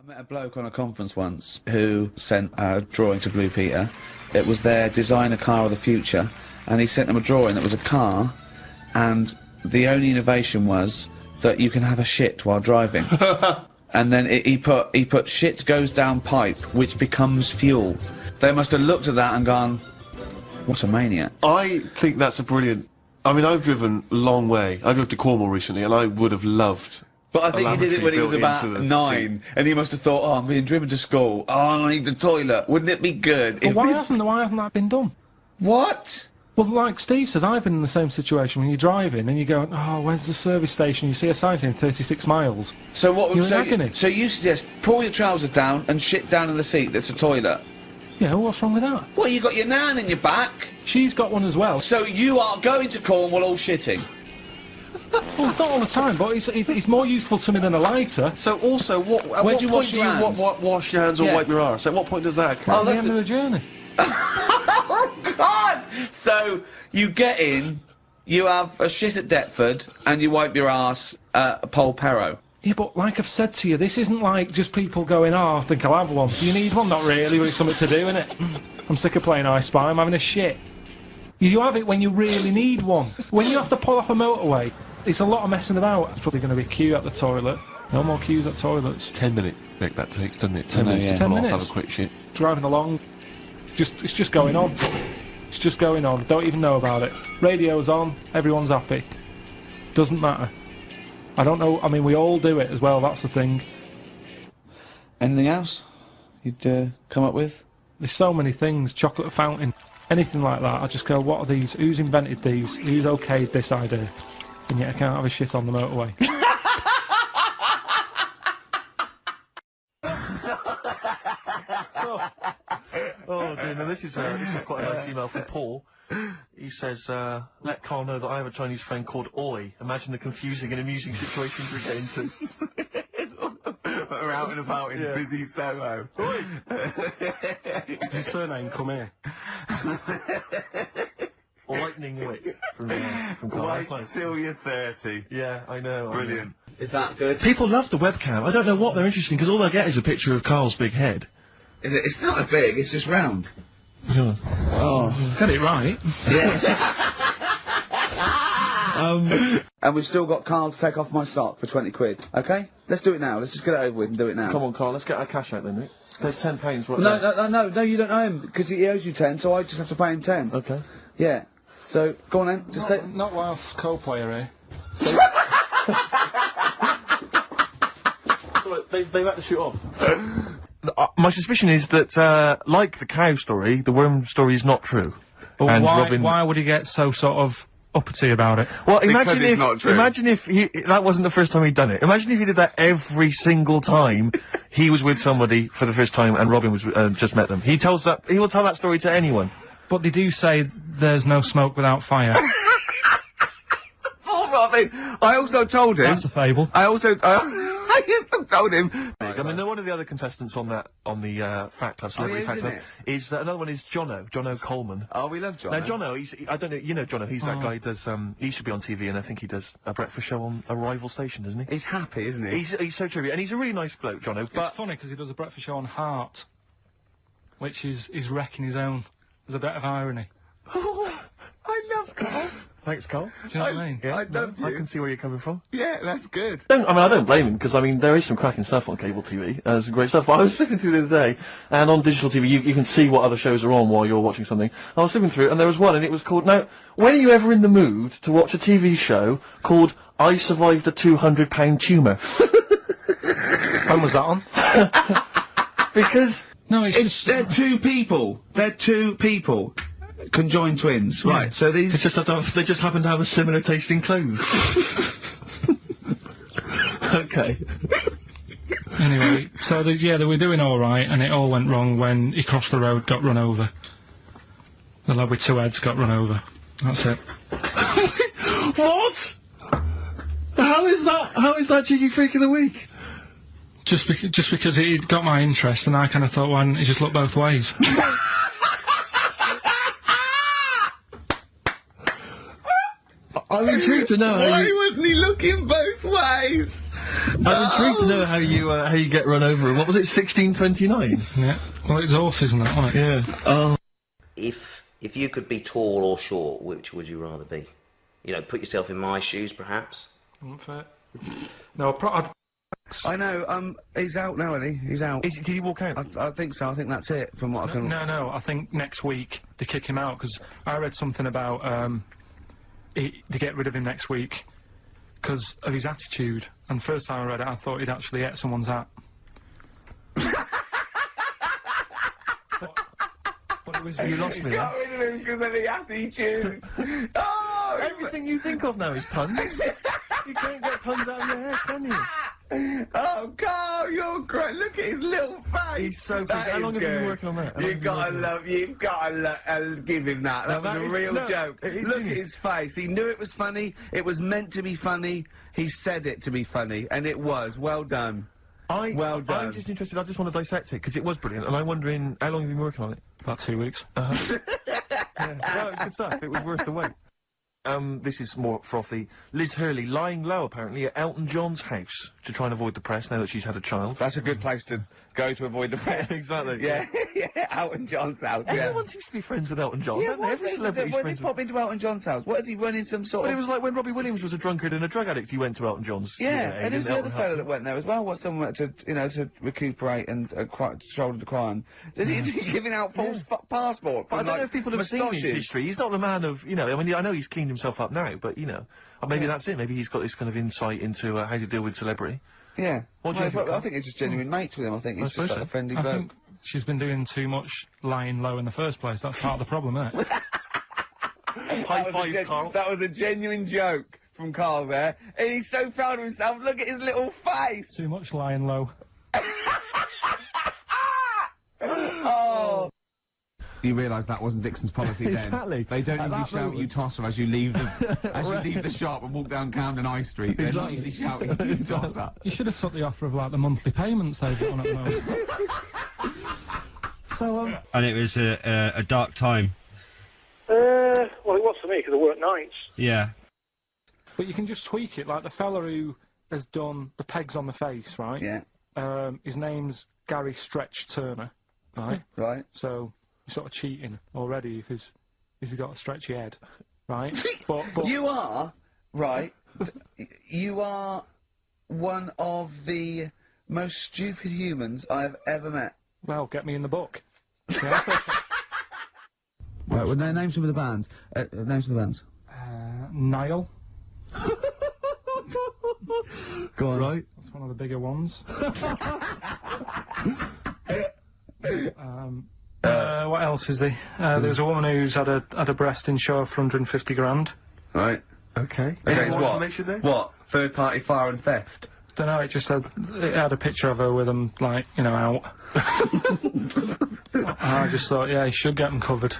I met a bloke on a conference once who sent a drawing to Blue Peter. It was their designer car of the future, and he sent them a drawing that was a car, and the only innovation was that you can have a shit while driving. And then he put shit goes down pipe, which becomes fuel. They must have looked at that and gone, what a maniac. I think that's a brilliant... I mean, I've driven a long way. I drove to Cornwall recently, and I would have loved... But I think he did it when he was about 9, and he must have thought, oh, I'm being driven to school, oh, I need the toilet, wouldn't it be good? But why hasn't that been done? What? Well, like Steve says, I've been in the same situation when you're driving and you go, oh, where's the service station? You see a sign saying 36 miles. So what? You're in agony. So you suggest pull your trousers down and shit down in the seat that's a toilet? Yeah, what's wrong with that? Well, you got your nan in your back. She's got one as well. So you are going to Cornwall all shitting? Well, not all the time, but it's more useful to me than a lighter. So also, at what point do you wash your hands or wipe your arse? At what point does that occur? At the end of the journey. Oh, God! So, you get in, you have a shit at Deptford, and you wipe your arse at Polperro. Yeah, but like I've said to you, this isn't like just people going, oh, I think I'll have one. Do you need one? Not really, but it's something to do, innit? I'm sick of playing I Spy, I'm having a shit. You have it when you really need one. When you have to pull off a motorway, it's a lot of messing about. It's probably going to be a queue at the toilet. No more queues at toilets. 10 minute break that takes, doesn't it? 10 minutes to pull off, have a quick shit. Driving along, it's just going on. It's just going on. Don't even know about it. Radio's on, everyone's happy. Doesn't matter. I don't know, I mean, we all do it as well, that's the thing. Anything else you'd come up with? There's so many things. Chocolate fountain, anything like that. I just go, what are these? Who's invented these? Who's okayed this idea? And yet I can't have a shit on the motorway. Oh dear, now this is quite a nice email from Paul. He says, let Karl know that I have a Chinese friend called Oi. Imagine the confusing and amusing situations we get into. We're out and about in busy Soho. Oi! Does his surname come here? Lightning wit from Karl. Wait till you're 30. Yeah, I know. Brilliant. Is that good? People love the webcam. I don't know what they're interested in, because all they get is a picture of Karl's big head. It's not a big, it's just round. Yeah. Oh. Got it right. Yeah. And we've still got Karl to take off my sock for 20 quid, okay? Let's do it now, let's just get it over with and do it now. Come on, Karl, let's get our cash out then, Nick. There's £10 right there. No, you don't owe him, because he owes you 10, so I just have to pay him 10. Okay. Yeah. So, go on then, just take... Not whilst co-player here. So they've had to shoot off. My suspicion is that, like the cow story, the worm story is not true. But and why would he get so sort of uppity about it? Well, Because it's not true. imagine if that wasn't the first time he'd done it. Imagine if he did that every single time he was with somebody for the first time and Robin was just met them. He will tell that story to anyone. But they do say there's no smoke without fire. Oh, Robin! I also told him... That's a fable. I also told him... I mean, one of the other contestants on the Fact Club, Celebrity Fact Club, is another one is Jono Coleman. Oh, we love Jono. Now, Jono, I don't know, you know Jono, he's that guy who does, he should be on TV, and I think he does a breakfast show on a rival station, doesn't he? He's happy, isn't he? He's so true, and he's a really nice bloke, Jono, but... It's funny because he does a breakfast show on Heart, which is wrecking his own. There's a bit of irony. Oh, I love Karl. Thanks, Karl. Do you know what I mean? Yeah, I love you. I can see where you're coming from. Yeah, that's good. I don't blame him, because, I mean, there is some cracking stuff on cable TV. There's some great stuff. But I was flipping through the other day, and on digital TV, you can see what other shows are on while you're watching something. I was flipping through, and there was one, and it was called... Now, when are you ever in the mood to watch a TV show called I Survived a 200-pound tumour? When was that on? Because... No, They're two people. They're two people. Conjoined twins. Yeah. Right, so these... they just happen to have a similar taste in clothes. Okay. Anyway, so they were doing alright, and it all went wrong when he crossed the road, got run over. The lad with two heads got run over. That's it. What? How is that Cheeky Freak of the Week? Just because he got my interest, and I kind of thought, why didn't he just look both ways? I'm intrigued to know Why wasn't he looking both ways? I'm intrigued to know how you get run over. And what was it, 1629? Yeah. Well, it's horses and that, wasn't it? Yeah. Oh. If you could be tall or short, which would you rather be? You know, put yourself in my shoes, perhaps. Unfair. No, I know, he's out now, isn't he? He's out. Did he walk out? I think so. I think that's it, from what I can... No, I think next week they kick him out, because I read something about, they get rid of him next week because of his attitude, and first time I read it I thought he'd actually ate someone's hat. but it was... You lost me. Got rid of him because of the attitude. Oh, Everything you think of now is puns. You can't get puns out of your head, can you? oh, Carl, you're great. Look at his little face. He's so good. That How is long have you been good. working on that? You've got to give him that. That was a real joke. Look at his face. He knew it was funny. It was meant to be funny. He said it to be funny, and it was. Well done. Well done. I'm just interested. I just want to dissect it because it was brilliant, and I'm wondering how long have you been working on it? About 2 weeks. Yeah. No, it's good stuff. It was worth the wait. This is more frothy. Liz Hurley lying low, apparently, at Elton John's house to try and avoid the press now that she's had a child. That's a good place to go to avoid the press. Exactly. Yeah, yeah, Elton John's house. Everyone seems to be friends with Elton John, don't they? Every celebrity's When friends did with... pop into Elton John's house? What is he running some sort Well, of... it was like when Robbie Williams was a drunkard and a drug addict, he went to Elton John's. Yeah, aid and who's in the other Elton fellow House. that went there as well? What someone had to, you know, to recuperate and shoulder to cry on? Is he giving out false passports? But I and, don't know like, if people have seen his moustaches? history. He's not the man of, you know, I mean, I know he's cleaned himself up now, but, you know, maybe that's it. Maybe he's got this kind of insight into how to deal with celebrity. Yeah. What do you think, I think it's just genuine mates with him. I think he's suppose just like so. a friendly I bloke. think she's been doing too much lying low in the first place. That's part of the problem, isn't it? High five, Carl. That was a genuine joke from Carl there. And he's so proud of himself. Look at his little face. Too much lying low. Oh. You realise that wasn't Dixon's policy then. Exactly. They don't At usually that shout moment. you tosser as you leave the as you leave the shop and walk down Camden High Street. They're not usually shouting you tosser. You should have took the offer of like the monthly payments they've got on at the moment. So, And it was a dark time. Well, it was for me because I work nights. Yeah. But you can just tweak it, like the fella who has done the pegs on the face, right? Yeah. His name's Gary Stretch Turner, right? Right. So you're sort of cheating already if he's got a stretchy head, right? but You are, right, you are one of the most stupid humans I've ever met. well, get me in the book. Yeah? Right, well, names some of the bands. Names of the bands. Niall. Go on. right. That's one of the bigger ones. What else is there? There's a woman who's had a breast insured for 150 grand. Right. Okay. Okay, Any more what? information there? What? Third party fire and theft? Don't know, it had a picture of her with them, like, you know, out. I just thought, yeah, he should get them covered.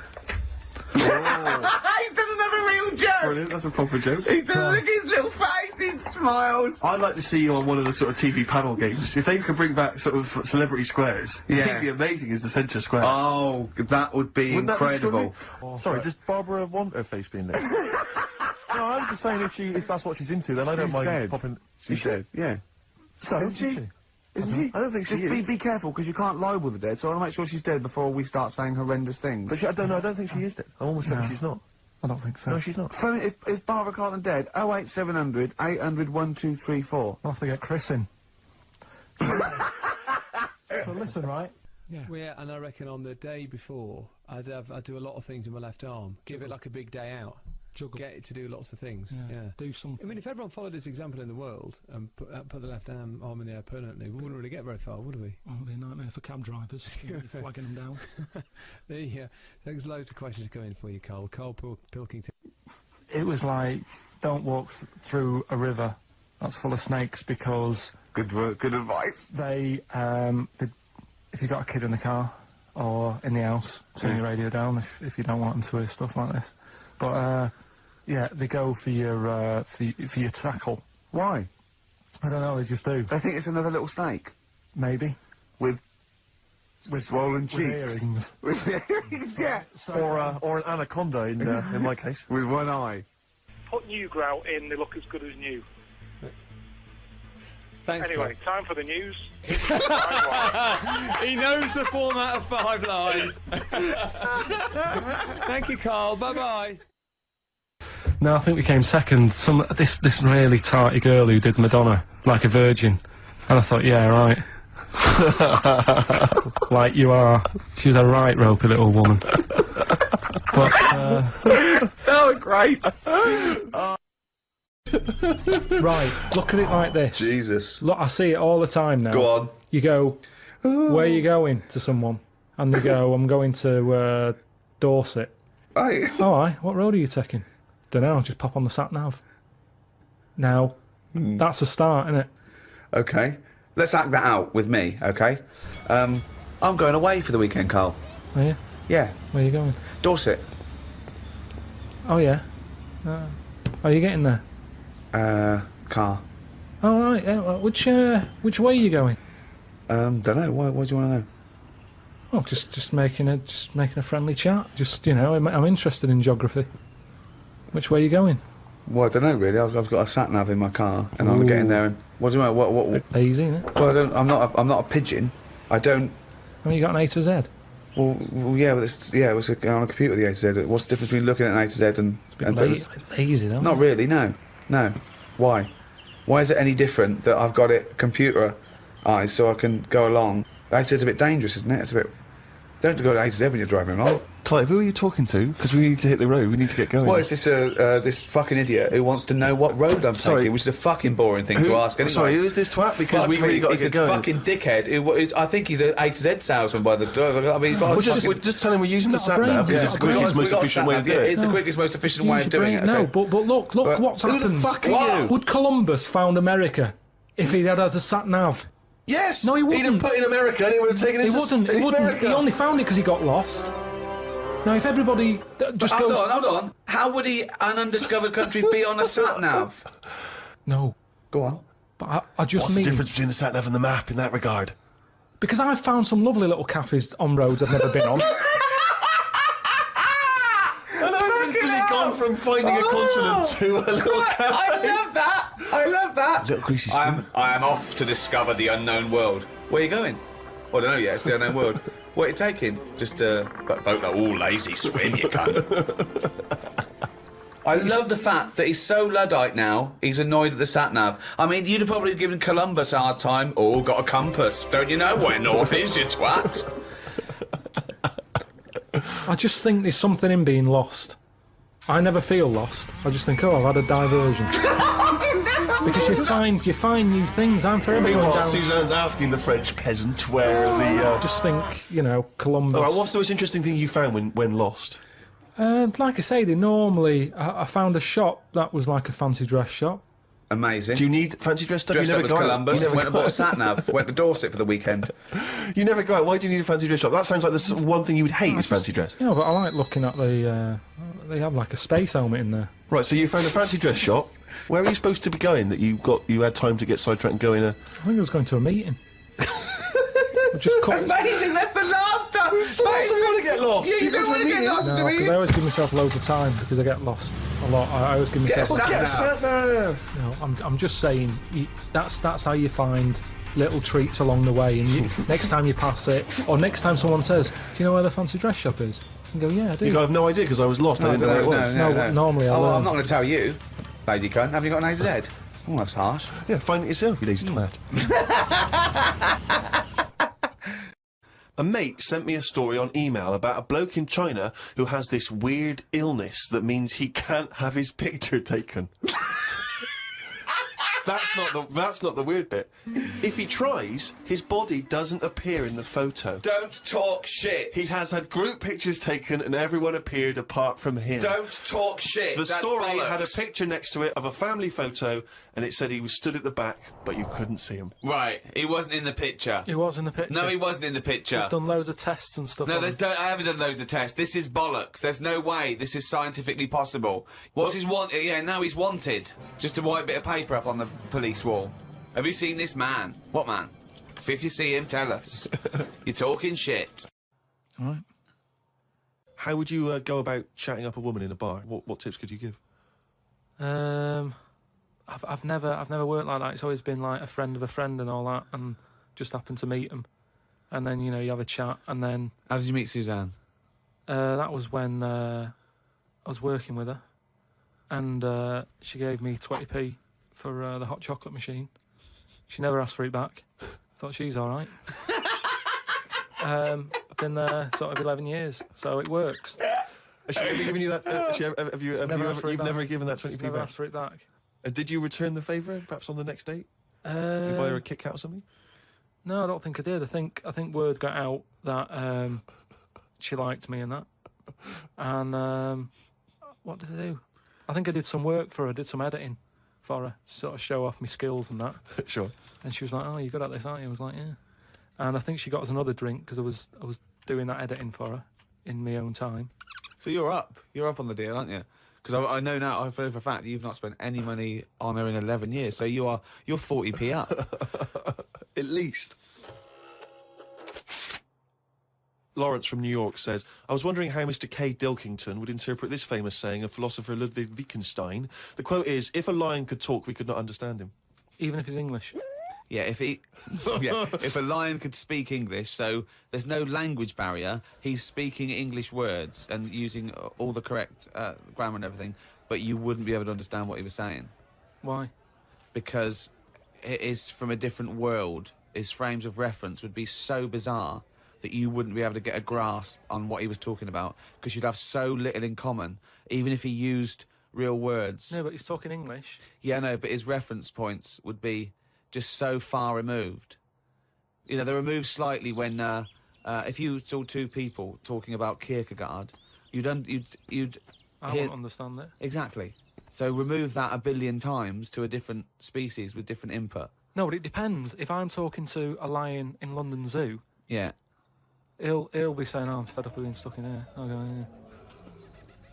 He's done another real joke! Brilliant, that's a proper joke. He's done, look at his little face, he smiles. I'd like to see you on one of the sort of TV panel games. If they could bring back sort of celebrity squares, Yeah. it'd be amazing as the centre square. Oh, that would be Wouldn't that be incredible. extraordinary? Sorry, does Barbara want her face being there? No, I'm just saying if that's what she's into, then I don't She's mind dead. popping... She's dead, yeah. So, Isn't she? Isn't she? I don't think she Just is. be careful, because you can't libel the dead, so I want to make sure she's dead before we start saying horrendous things. But I don't know, I don't think she is dead. I'm almost certain No. she's not. I don't think so. No, she's not. Phone, is Barbara Carlton dead? 08700 800 1234. I'll have to get Chris in. So listen, right? Yeah. Yeah, and I reckon on the day before, I'd do a lot of things in my left arm. Give it like a big day out. Juggle. Get it to do lots of things. Yeah. Do something. I mean, if everyone followed this example in the world and put the left arm in the air permanently, we wouldn't really get very far, would we? Oh, it'd be a nightmare for cab drivers. You'd be flagging them down. There's loads of questions coming for you, Karl. Karl Pilkington. It was like, don't walk through a river that's full of snakes because Good work, good advice. if you've got a kid in the car or in the house, turn your radio down if you don't want them to hear stuff like this. But yeah, they go for your tackle. Why? I don't know, they just do. They think it's another little snake. Maybe. With swollen With cheeks. earrings. With earrings, yeah. So, Or an anaconda in my case. With one eye. Put new grout in, they look as good as new. Thanks, Anyway, time for the news. He knows the format of 5 Live. Thank you, Carl. Bye-bye. No, I think we came second. This really tarty girl who did Madonna like a virgin, and I thought, yeah, right. Like you are. She was a right ropey little woman. But So great. right, look at it like this. Jesus. Look, I see it all the time now. Go on. You go, where are you going to someone? And they go, I'm going to Dorset. Hey. Oh, aye, what road are you taking? Dunno, just pop on the sat-nav. Now, that's a start, isn't it? Okay. Let's act that out with me, okay? I'm going away for the weekend, Carl. Are you? Yeah. Where are you going? Dorset. Oh, yeah. Are you getting there? Car. Oh, right, yeah, well, which way are you going? Dunno, why do you want to know? Oh, just making a friendly chat. Just, you know, I'm interested in geography. Which way are you going? Well, I don't know really. I've got a sat nav in my car, and I'm getting there. And what do you mean? What? Bit easy, isn't it? Well, I'm not a pigeon. I don't. Oh, you got an A to Z. Well, yeah, but it's on a computer. The A to Z. What's the difference between looking at an A to Z and? Bit lazy, though. Not really. No. Why? Why is it any different that I've got it computerized so I can go along? A to Z's a bit dangerous, isn't it? It's a bit. Don't go to A to Z when you're driving along. Clive, who are you talking to? Because we need to hit the road. We need to get going. What is this? This fucking idiot who wants to know what road I'm taking, which is a fucking boring thing to ask. Anyway. Sorry, who is this twat? Because we really got to get going. He's a fucking dickhead. I think he's an A to Z salesman by the. I mean, just tell him we're using the sat nav because it's the quickest, most efficient way to do it. It's the quickest, most efficient way of doing it. No, but look what's happened. Who the fuck are you? Would Columbus found America if he'd had a sat nav? Yes. No, he wouldn't. He'd have put in America and he would have taken it to He wouldn't. America. He only found it because he got lost. Now, if everybody just goes... Hold on. How would an undiscovered country be on a sat-nav? No. Go on. But I just What's mean... the difference between the sat-nav and the map in that regard? Because I've found some lovely little cafes on roads I've never been on. And I've instantly gone from finding a continent to a little cafe. I love that. Little greasy spoon. I am off to discover the unknown world. Where are you going? Well, I don't know yet. It's the unknown world. What are you taking? Just a boat, all lazy swim, you cunt. I love the fact that he's so Luddite now, he's annoyed at the sat-nav. I mean, you'd have probably given Columbus a hard time. Oh, got a compass. Don't you know where north is, you twat? I just think there's something in being lost. I never feel lost. I just think, oh, I've had a diversion. Because you find new things. I'm forever going Meanwhile, down... Suzanne's asking the French peasant where the... Just think, you know, Columbus... All right, what's the most interesting thing you found when lost? Like I say, they normally... I found a shop that was like a fancy dress shop. Amazing. Do you need fancy dress stuff? Dressed You up never as go out. Columbus, You never went and go bought a out. sat-nav, went to Dorset for the weekend. You never go out. Why do you need a fancy dress shop? That sounds like the one thing you would hate is fancy dress. Yeah, but I like looking at the... they have like a space helmet in there. Right, so you found a fancy dress shop. Where are you supposed to be going that you had time to get sidetracked and go in a... I think I was going to a meeting. Amazing, that's the last time! So we want to get lost. Yeah, you don't want to get lost, do No, we? because I always give myself loads of time because I get lost a lot. I always give myself... Get a sat-nav. No, I'm just saying, that's how you find little treats along the way, and next time you pass it, or next time someone says, do you know where the fancy dress shop is? You go, yeah, I do. I have no idea because I was lost. I didn't know where it was. No, normally I Oh, learn. I'm not going to tell you, lazy cunt. Have you got an A to Z? Oh, that's harsh. Yeah, find it yourself, you lazy twat. A mate sent me a story on email about a bloke in China who has this weird illness that means he can't have his picture taken. That's not the weird bit. If he tries, his body doesn't appear in the photo. Don't talk shit. He has had group pictures taken and everyone appeared apart from him. Don't talk shit. The That's story bollocks. had a picture next to it of a family photo and it said he was stood at the back, but you couldn't see him. Right, he wasn't in the picture. He was in the picture. No, he wasn't in the picture. I've done loads of tests and stuff. No, on him. I haven't done loads of tests. This is bollocks. There's no way this is scientifically possible. What's his want? Yeah, now he's wanted. Just a white bit of paper up on the police wall. Have you seen this man? What man? If you see him, tell us. You're talking shit. All right. How would you go about chatting up a woman in a bar? What tips could you give? I I've never worked like that. It's always been like a friend of a friend and all that, and just happened to meet them, and then you have a chat, and then. How did you meet Suzanne? That was when I was working with her, and she gave me 20p for the hot chocolate machine. She never asked for it back. Thought she's all right. Been there sort of 11 years, so it works. Has she ever given you that? You've never given that 20p Never back? asked for it back. Did you return the favour, perhaps on the next date? You buy her a Kit Kat or something? No, I don't think I did. I think word got out that she liked me and that. And what did I do? I think I did some work for her, did some editing for her, sort of show off my skills and that. Sure. And she was like, "Oh, you're good at this, aren't you?" I was like, "Yeah." And I think she got us another drink because I was doing that editing for her in my own time. So you're up on the deal, aren't you? Because I know now, I know for a fact that you've not spent any money on her in 11 years, so you're 40p up. At least. Lawrence from New York says, I was wondering how Mr. K. Pilkington would interpret this famous saying of philosopher Ludwig Wittgenstein. The quote is, if a lion could talk, we could not understand him. Even if he's English. Yeah, if a lion could speak English, so there's no language barrier, he's speaking English words and using all the correct grammar and everything, but you wouldn't be able to understand what he was saying. Why? Because it is from a different world. His frames of reference would be so bizarre that you wouldn't be able to get a grasp on what he was talking about, because you'd have so little in common, even if he used real words. No, but he's talking English. Yeah, no, but his reference points would be just so far removed. You know, they're removed slightly when, if you saw two people talking about Kierkegaard, you'd I hear... wouldn't understand that. Exactly. So remove that 1 billion times to a different species with different input. No, but it depends. If I'm talking to a lion in London Zoo, Yeah. he'll be saying, "Oh, I'm fed up with being stuck in here." I'll go, "Yeah."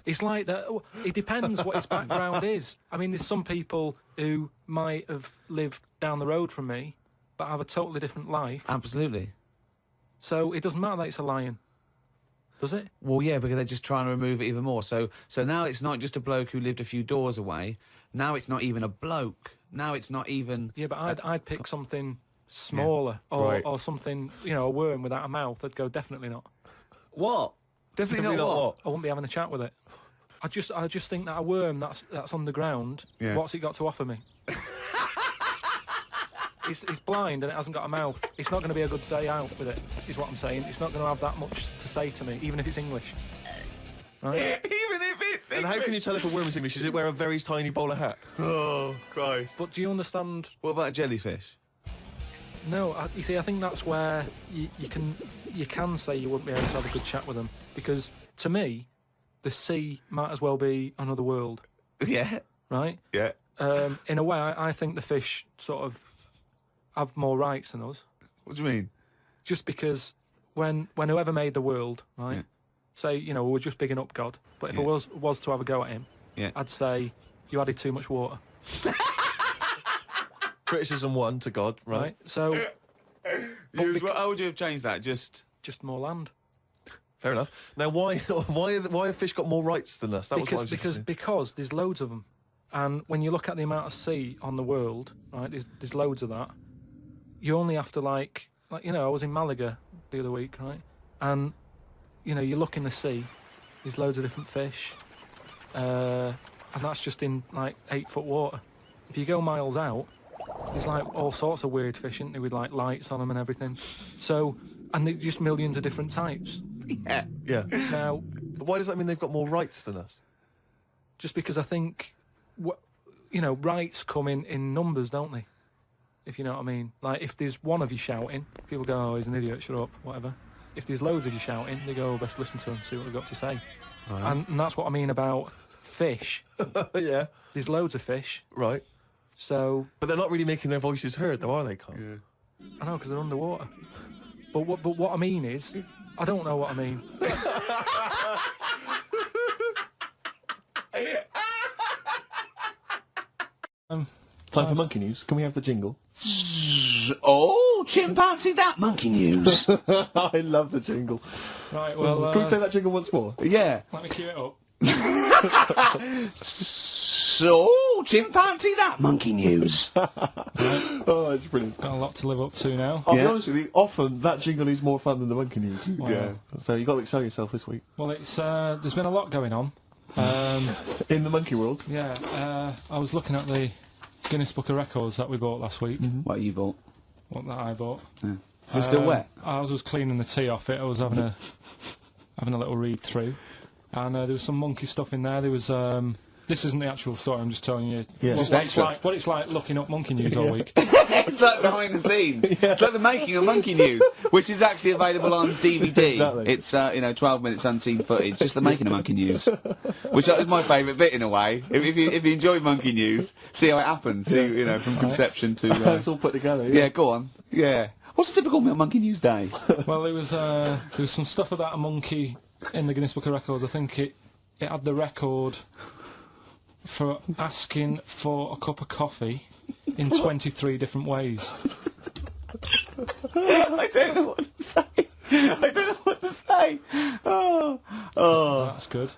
It's like that. It depends what his background is. I mean, there's some people who might have lived down the road from me, but have a totally different life. Absolutely. So it doesn't matter that it's a lion, does it? Well, yeah, because they're just trying to remove it even more. So now it's not just a bloke who lived a few doors away. Now it's not even a bloke. Now it's not even... Yeah, but I'd pick something smaller, or something, a worm without a mouth. I'd go, definitely not. What? Definitely not what? I wouldn't be having a chat with it. I just think that a worm that's underground, what's it got to offer me? It's blind and it hasn't got a mouth. It's not going to be a good day out with it, is what I'm saying. It's not going to have that much to say to me, even if it's English. Right? Even if it's And how can you tell if a worm is English? Does it wear a very tiny bowler hat? Oh, Christ. But do you understand? What about a jellyfish? No, you see, I think that's where you can say you wouldn't be able to have a good chat with them, because to me, the sea might as well be another world. Yeah. Right? Yeah. In a way, I think the fish sort of have more rights than us. What do you mean? Just because when whoever made the world, right? Yeah. Say, we're just bigging up God, but if I was to have a go at him, I'd say you added too much water. Criticism 1 to God, right? So, How would you have changed that? Just more land. Fair enough. Now, why have fish got more rights than us? Because there's loads of them, and when you look at the amount of sea on the world, right? There's loads of that. You only have to I was in Malaga the other week, right? And you look in the sea, there's loads of different fish, and that's just in 8-foot water. If you go miles out, there's all sorts of weird fish, isn't there, with lights on them and everything. So, and there's just millions of different types. yeah. Yeah. Now, but why does that mean they've got more rights than us? Just because I think, rights come in numbers, don't they? If you know what I mean. Like, if there's one of you shouting, people go, "Oh, he's an idiot, shut up," whatever. If there's loads of you shouting, they go, "Oh, best listen to him, see what they've got to say." Right. And that's what I mean about fish. Yeah. There's loads of fish. Right. So... But they're not really making their voices heard, though, are they, Carl? Yeah. I know, because they're underwater. But what I mean is, I don't know what I mean. Time for monkey news. Can we have the jingle? Oh, chimpanzee, that monkey news. I love the jingle. Right, well... Can we play that jingle once more? Yeah. Let me cue it up. Oh, chimpanzee that monkey news. Oh, it's brilliant. Got a lot to live up to now. I'll be honest with you, often that jingle is more fun than the monkey news. Yeah. So you've got to excel yourself this week. Well, it's there's been a lot going on. In the monkey world? Yeah, I was looking at the Guinness Book of Records that we bought last week. What you bought? What that I bought. Yeah. Is it still wet? I was cleaning the tea off it. I was having a little read through, and there was some monkey stuff in there. There was this isn't the actual story. I'm just telling you what it's like looking up monkey news all week. It's like behind the scenes. It's like the making of monkey news, which is actually available on DVD. Exactly. It's 12 minutes unseen footage, just the making of monkey news, which is my favourite bit in a way. If you enjoy monkey news, see how it happens. See, from conception to. It's all put together. Yeah, go on. Yeah. What's a typical monkey news day? Well, there was some stuff about a monkey in the Guinness Book of Records. I think it had the record for asking for a cup of coffee in 23 different ways. I don't know what to say. Oh. That's good.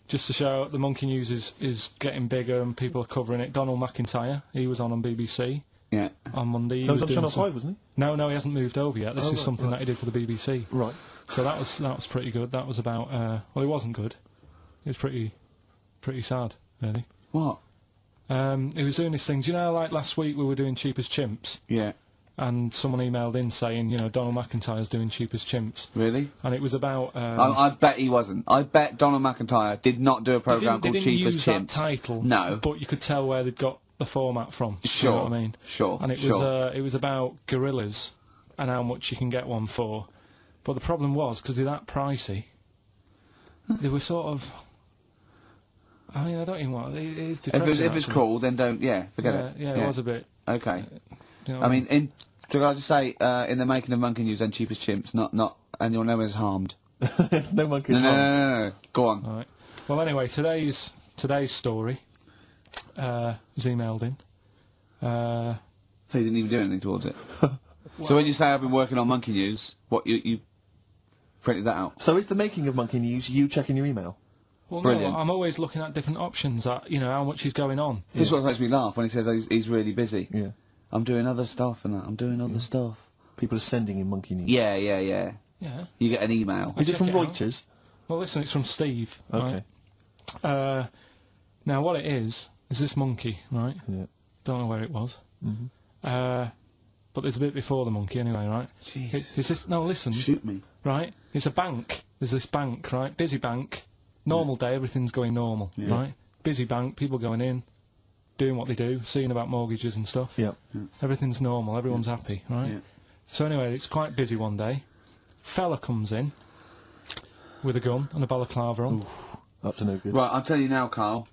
Just to show the monkey news is getting bigger and people are covering it. Donald McIntyre, he was on BBC. Yeah. On Monday. He was on Channel 5, wasn't he? No, he hasn't moved over yet. This is something that he did for the BBC. Right. So that was pretty good. That was about well, it wasn't good. It was pretty sad, really. What? He was doing this thing. Do you know, like last week we were doing Cheap as Chimps? Yeah. And someone emailed in saying, Donald McIntyre's doing Cheap as Chimps. Really? And it was about... I bet he wasn't. I bet Donald McIntyre did not do a programme called Cheap as Chimps. They didn't use that title. No. But you could tell where they'd got the format from. Sure. You know what I mean? Sure. And it was about gorillas and how much you can get one for. But the problem was, because they're that pricey, they were sort of... I mean, I don't even want... It is depressing, If it's cool, then don't... Yeah, forget it. Yeah, it was a bit... Okay. You know what I mean, could I just say, in the making of monkey news and Cheap as Chimps, not anyone no one's harmed. No monkey's harmed. No. Go on. All right. Well, anyway, today's story was emailed in. So you didn't even do anything towards it? So when you say I've been working on monkey news, what, you printed that out? So is the making of monkey news you checking your email? Well, Brilliant. no, I'm always looking at different options, how much is going on. This is what makes me laugh, when he says he's really busy. Yeah. I'm doing other stuff and that. I'm doing other stuff. People are sending in monkey news. Yeah. Yeah. You get an email. Is it check from it out. Reuters? Well, listen, it's from Steve. Okay. Right? Now, what it is this monkey, right? Yeah. Don't know where it was. But there's a bit before the monkey anyway, right? Jeez. No, listen. Shoot me. Right? It's a bank. There's this bank, right? Busy bank. Normal day, everything's going normal, right? Busy bank, people going in, doing what they do, seeing about mortgages and stuff. Yeah. Everything's normal, everyone's happy, right? Yeah. So anyway, it's quite busy one day. Fella comes in with a gun and a balaclava on. Up to no good. Right, I'll tell you now, Carl.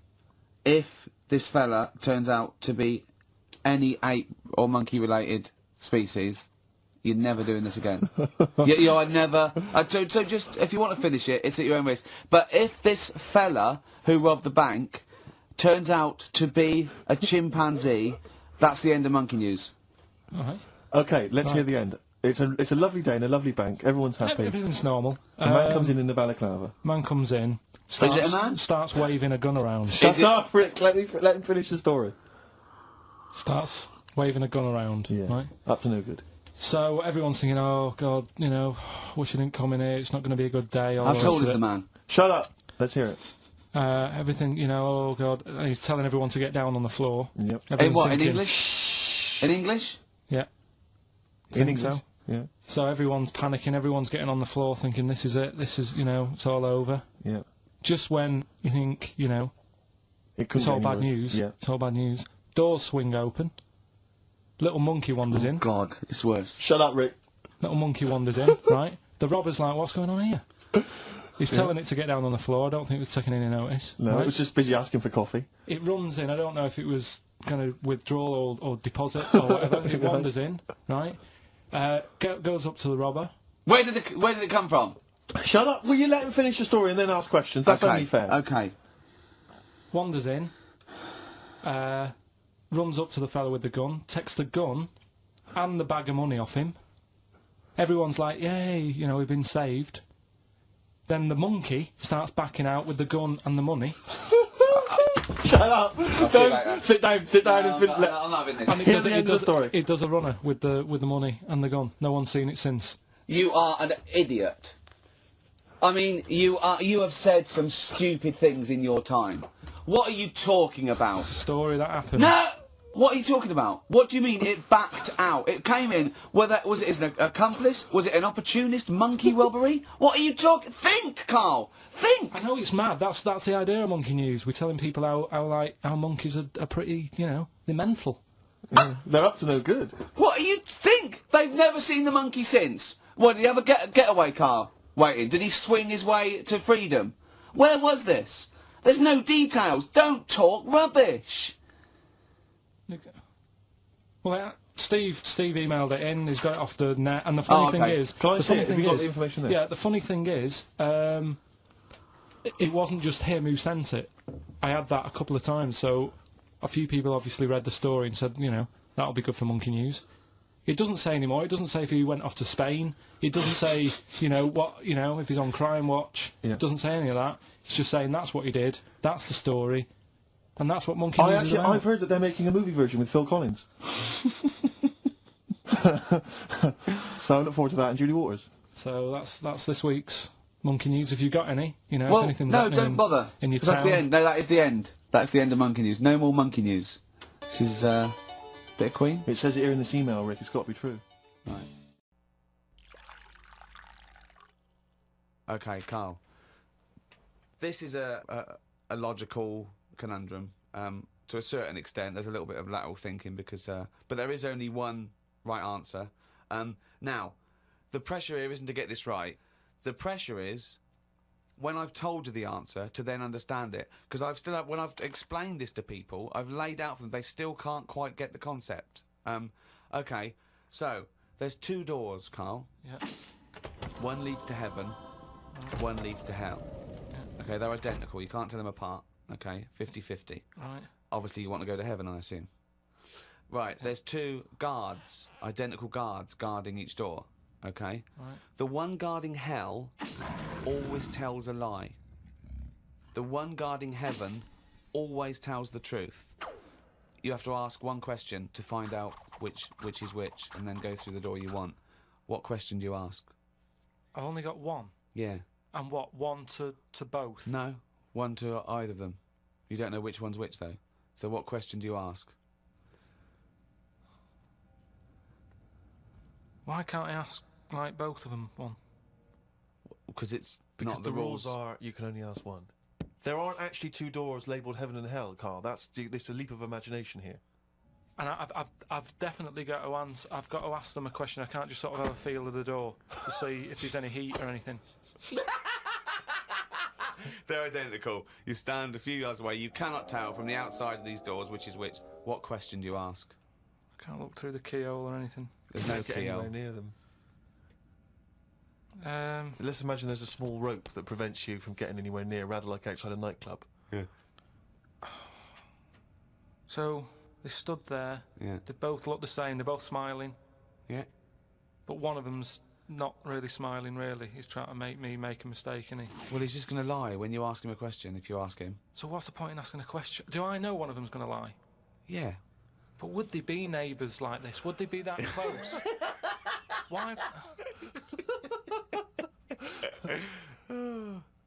If this fella turns out to be any ape or monkey-related species, you're never doing this again. I'd never... so just, if you want to finish it, it's at your own risk. But if this fella who robbed the bank turns out to be a chimpanzee, that's the end of monkey news. All right. Okay, let's hear the end. It's a lovely day in a lovely bank. Everyone's happy. Everything's normal. A man comes in the balaclava. Man comes in. Is it a man? Starts waving a gun around. Shut up, Rick. Let him finish the story. Starts waving a gun around. Yeah. Right? Up to no good. So everyone's thinking, oh God, wish he didn't come in here. It's not going to be a good day. How tall is the man? Shut up. Let's hear it. Everything, oh God, and he's telling everyone to get down on the floor. Yep. In what? In English? In English? Yeah. In English? So. Yeah. So everyone's panicking. Everyone's getting on the floor, thinking, this is it. This is, it's all over. Yeah. Just when you think, It's all bad news. Yeah. It's all bad news. Doors swing open. Little monkey wanders in. God, it's worse. Shut up, Rick. Little monkey wanders in, right? The robber's like, what's going on here? He's telling it to get down on the floor. I don't think it was taking any notice. No, right? it was just busy asking for coffee. It runs in. I don't know if it was kind of withdrawal or deposit or whatever. It wanders in, right? Goes up to the robber. Where did it come from? Shut up. Will you let him finish the story and then ask questions? That's only fair. Okay. Wanders in. Runs up to the fellow with the gun. Takes the gun and the bag of money off him. Everyone's like, yay, we've been saved. Then the monkey starts backing out with the gun and the money. Shut up! see you later. Sit down and I'm not having this. And Here's the end of the story. It does a runner with the money and the gun. No one's seen it since. You are an idiot. I mean, you have said some stupid things in your time. What are you talking about? It's a story that happened. No! What are you talking about? What do you mean it backed out? It came in, was it an accomplice? Was it an opportunist monkey robbery? What are you talking? Think, Karl! Think! I know it's mad. That's the idea of Monkey News. We're telling people how monkeys are pretty, you know, they're mental. Yeah, they're up to no good. What do you think? They've never seen the monkey since. What, did he have a getaway car waiting? Did he swing his way to freedom? Where was this? There's no details. Don't talk rubbish. Well, Steve emailed it in. He's got it off the net. And the funny thing is, Can I the see funny it? Have thing you got is, the information there? yeah, the funny thing is, it wasn't just him who sent it. I had that a couple of times. So a few people obviously read the story and said, you know, that'll be good for Monkey News. It doesn't say anymore. It doesn't say if he went off to Spain. It doesn't say, you know, if he's on Crime Watch. Yeah. It doesn't say any of that. It's just saying that's what he did. That's the story. And that's what Monkey News is about. I've heard that they're making a movie version with Phil Collins. So I look forward to that and Julie Waters. So that's this week's Monkey News. If you've got any, you know, Well, anything no, don't bother. in your 'Cause town. that's the end. No, that is the end. That's the end of Monkey News. No more Monkey News. This is, bit of Queen. It says it here in this email, Rick. It's got to be true. Right. Okay, Karl. This is a logical conundrum. To a certain extent, there's a little bit of lateral thinking because, but there is only one right answer. Now, the pressure here isn't to get this right. The pressure is when I've told you the answer to then understand it. Because when I've explained this to people, I've laid out for them, they still can't quite get the concept. Okay, so there's two doors, Karl. Yeah. One leads to heaven, one leads to hell. Yeah. Okay, they're identical. You can't tell them apart. Okay, 50-50. Right. Obviously, you want to go to heaven, I assume. Right, there's two guards, identical guards, guarding each door. Okay? Right. The one guarding hell always tells a lie. The one guarding heaven always tells the truth. You have to ask one question to find out which is which, and then go through the door you want. What question do you ask? I've only got one. Yeah. And what? One to both? No, one to either of them. You don't know which one's which, though. So what question do you ask? Why can't I ask, like, both of them one? Because it's Because not the the rules rules. are you can only ask one. There aren't actually two doors labelled heaven and hell, Karl. This is a leap of imagination here. And I've definitely got to answer. I've got to ask them a question. I can't just sort of have a feel of the door to see if there's any heat or anything. They're identical. You stand a few yards away. You cannot tell from the outside of these doors which is which. What question do you ask? I can't look through the keyhole or anything. There's no Can't get anywhere keyhole. near them. Um, Let's imagine there's a small rope that prevents you from getting anywhere near, rather like outside a nightclub. Yeah. so they stood there. Yeah. They both look the same. They're both smiling. Yeah. But one of them's not really smiling, really. He's trying to make me make a mistake, isn't he? Well, he's just going to lie when you ask him a question, if you ask him. So what's the point in asking a question? Do I know one of them's going to lie? Yeah. But would they be neighbours like this? Would they be that close? Why?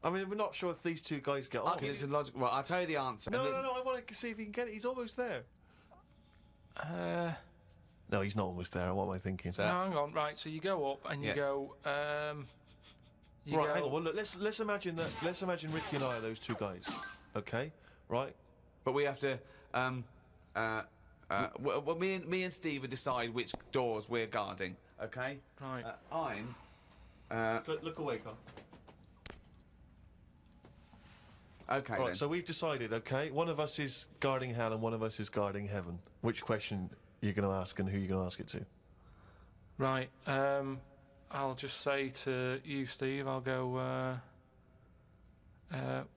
I mean, we're not sure if these two guys get on. Okay, it's a logical. Well, I'll tell you the answer. No, I want to see if he can get it. He's almost there. No, he's not almost there. What am I thinking? No, hang on. Right, so you go up and you Yeah. go. You Right, go, hang on. Well, look, let's imagine that. Let's imagine Ricky and I are those two guys. Okay, right? But we have to. Well, me and Steve will decide which doors we're guarding. Okay. Right. I'm. Look away, Carl. Okay. Right, then. so we've decided. Okay, one of us is guarding hell and one of us is guarding heaven. Which question are you going to ask and who are you going to ask it to? Right. I'll just say to you, Steve. I'll go.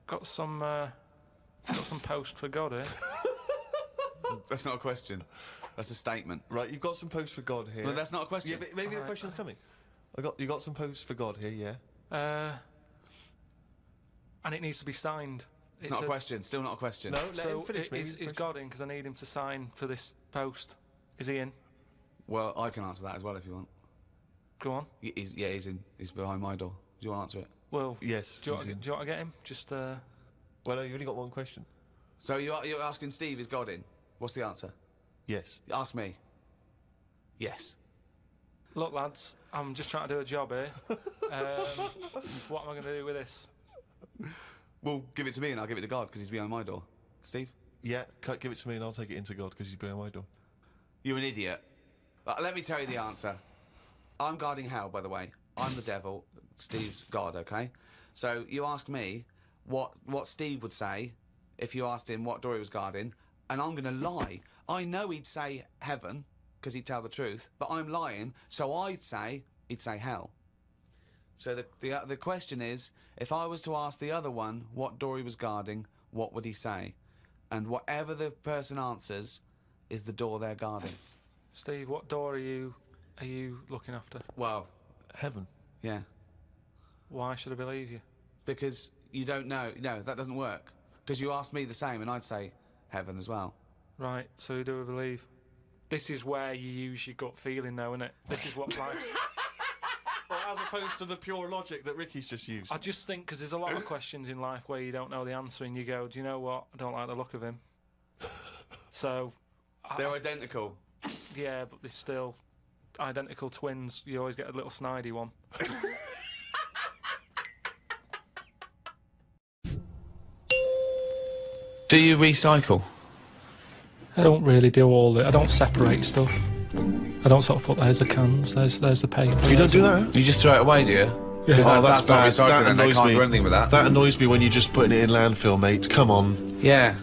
Got some post for God here. That's not a question. That's a statement. Right, you've got some post for God here. Well, that's not a question. Yeah, but maybe the question's coming. You got some post for God here, yeah. And it needs to be signed. It's not a question. Still not a question. No, let him finish. Is God in? Because I need him to sign for this post. Is he in? Well, I can answer that as well if you want. Go on. He's in. He's behind my door. Do you want to answer it? Well, yes. Do you want to get him? Just. Well, no, you only got one question. So you're asking Steve, is God in? What's the answer? Yes. Ask me. Yes. Look, lads, I'm just trying to do a job here. What am I going to do with this? Well, give it to me and I'll give it to God because he's behind my door. Steve? Yeah, give it to me and I'll take it into God because he's behind my door. You're an idiot. Let me tell you the answer. I'm guarding hell, by the way. I'm the devil. Steve's God, okay? So you asked me what Steve would say if you asked him what door he was guarding, and I'm going to lie. I know he'd say heaven because he'd tell the truth, but I'm lying, so he'd say hell. So the question is, if I was to ask the other one what door he was guarding, what would he say? And whatever the person answers is the door they're guarding. Steve, what door are you looking after? Well, heaven. Yeah. Why should I believe you? Because you don't know. No, that doesn't work. Because you asked me the same, and I'd say heaven as well. Right. So who do I believe? This is where you use your gut feeling, though, isn't it? This is what life's. Well, as opposed to the pure logic that Ricky's just used. I just think because there's a lot of questions in life where you don't know the answer, and you go, "Do you know what? I don't like the look of him." So. They're identical. Yeah, but they're still identical twins. You always get a little snidey one. Do you recycle? I don't really do all the. I don't separate stuff. I don't sort of put there's the cans, there's the paper. You don't do that? You just throw it away, do you? Yeah. Because Oh, that's not bad. recycling, That and they annoys can't me. do anything with that. That annoys me when you're just putting it in landfill, mate. Come on. Yeah.